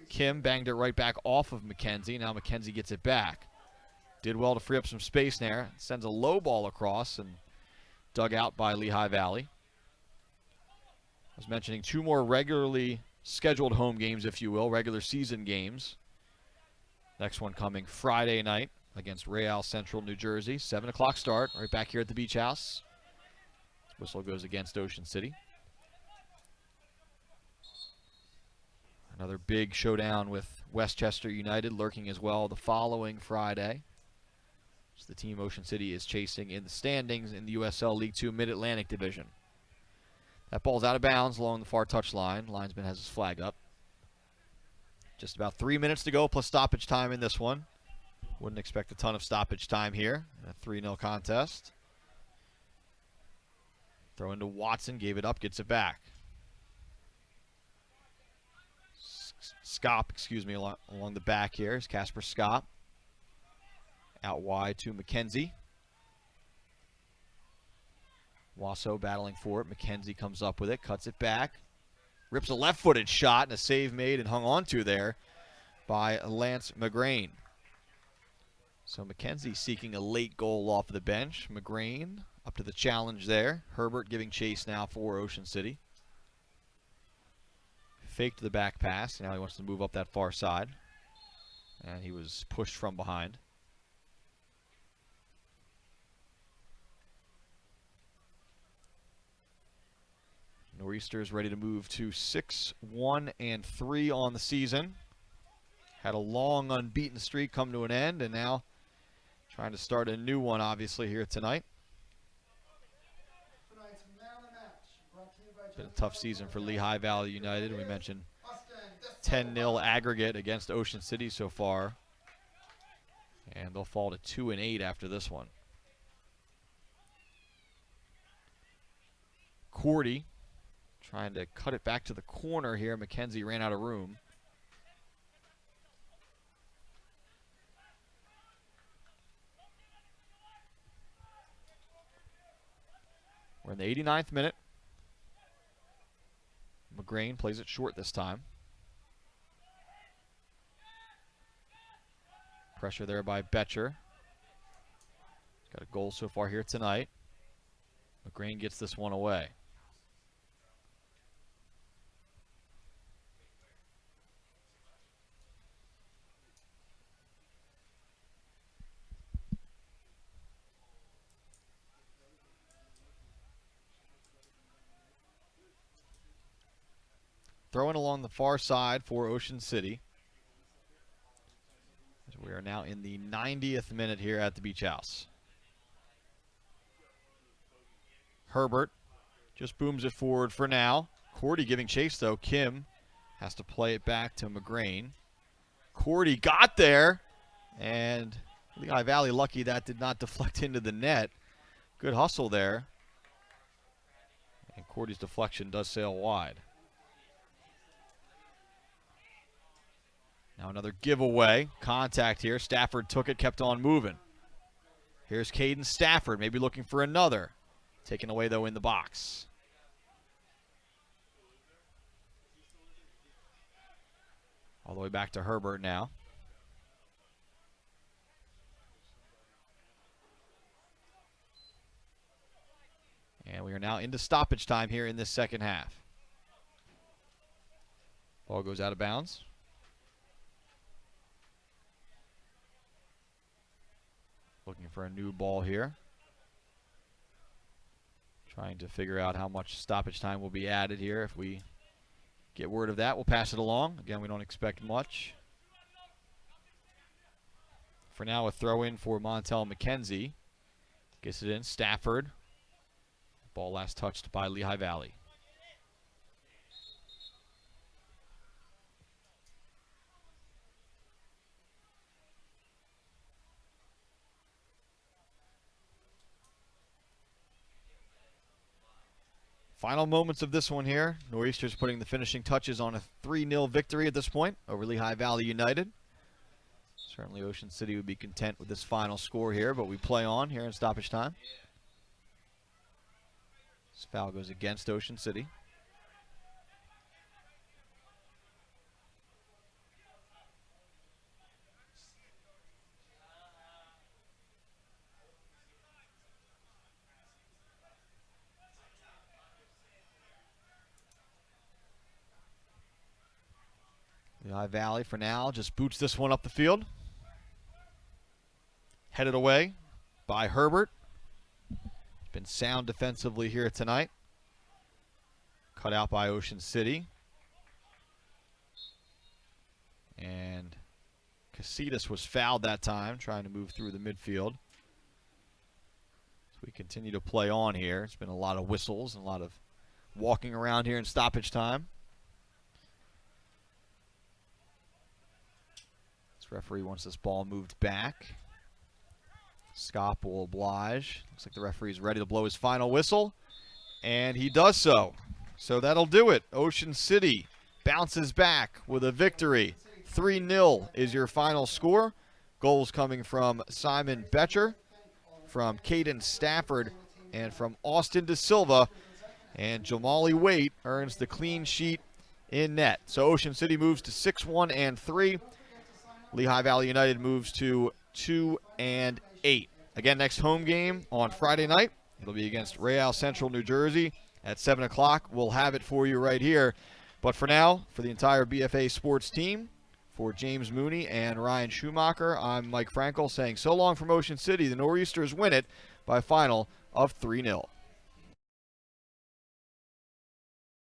Kim banged it right back off of McKenzie. Now McKenzie gets it back. Did well to free up some space there. Sends a low ball across and dug out by Lehigh Valley. I was mentioning 2 more regularly scheduled home games, if you will, regular season games. Next one coming Friday night against Real Central, New Jersey. 7 o'clock start, right back here at the Beach House. Whistle goes against Ocean City. Another big showdown with Westchester United lurking as well the following Friday. It's the team Ocean City is chasing in the standings in the USL League 2 Mid-Atlantic Division. That ball's out of bounds along the far touchline. Linesman has his flag up. Just about 3 minutes to go plus stoppage time in this one. Wouldn't expect a ton of stoppage time here. A 3-0 contest. Throw into Watson, gave it up, gets it back. Scott, along the back here is Casper Scott. Out wide to McKenzie. Wasso battling for it. McKenzie comes up with it, cuts it back. Rips a left-footed shot, and a save made and hung on to there by Lance McGrain. So McKenzie seeking a late goal off of the bench. McGrain up to the challenge there. Herbert giving chase now for Ocean City. Faked the back pass. Now he wants to move up that far side. And he was pushed from behind. Nor'easters ready to move to 6-1-3 on the season. Had a long unbeaten streak come to an end, and now trying to start a new one, obviously, here tonight. Been a tough season for Lehigh Valley United. We mentioned 10-0 aggregate against Ocean City so far. And they'll fall to 2-8 after this one. Cordy trying to cut it back to the corner here. McKenzie ran out of room. We're in the 89th minute. McGrain plays it short this time. Pressure there by Betcher. Got a goal so far here tonight. McGrain gets this one away. Throwing along the far side for Ocean City. As we are now in the 90th minute here at the Beach House. Herbert just booms it forward for now. Cordy giving chase though. Kim has to play it back to McGrain. Cordy got there, and Lehigh Valley lucky that did not deflect into the net. Good hustle there. And Cordy's deflection does sail wide. Now another giveaway. Contact here. Stafford took it, kept on moving. Here's Caden Stafford, maybe looking for another. Taken away, though, in the box. All the way back to Herbert now. And we are now into stoppage time here in this second half. Ball goes out of bounds. Looking for a new ball here. Trying to figure out how much stoppage time will be added here. If we get word of that, we'll pass it along. Again, we don't expect much. For now, a throw in for Montel McKenzie. Gets it in. Stafford. Ball last touched by Lehigh Valley. Final moments of this one here. Nor'easters putting the finishing touches on a 3-0 victory at this point over Lehigh Valley United. Certainly Ocean City would be content with this final score here, but we play on here in stoppage time. This foul goes against Ocean City. Lehigh Valley for now just boots this one up the field. Headed away by Herbert. Been sound defensively here tonight. Cut out by Ocean City. And Casitas was fouled that time, trying to move through the midfield. So we continue to play on here. It's been a lot of whistles and a lot of walking around here in stoppage time. Referee wants this ball moved back. Scott will oblige. Looks like the referee is ready to blow his final whistle, and he does so. So that'll do it. Ocean City bounces back with a victory. 3-0 is your final score. Goals coming from Simon Betcher, from Caden Stafford, and from Austin De Silva. And Jamali Waite earns the clean sheet in net. So Ocean City moves to 6-1-3. Lehigh Valley United moves to 2-8. Again, next home game on Friday night. It'll be against Real Central, New Jersey at 7 o'clock. We'll have it for you right here. But for now, for the entire BFA sports team, for James Mooney and Ryan Schumacher, I'm Mike Frankel saying so long from Ocean City. The Nor'easters win it by a final of 3-0.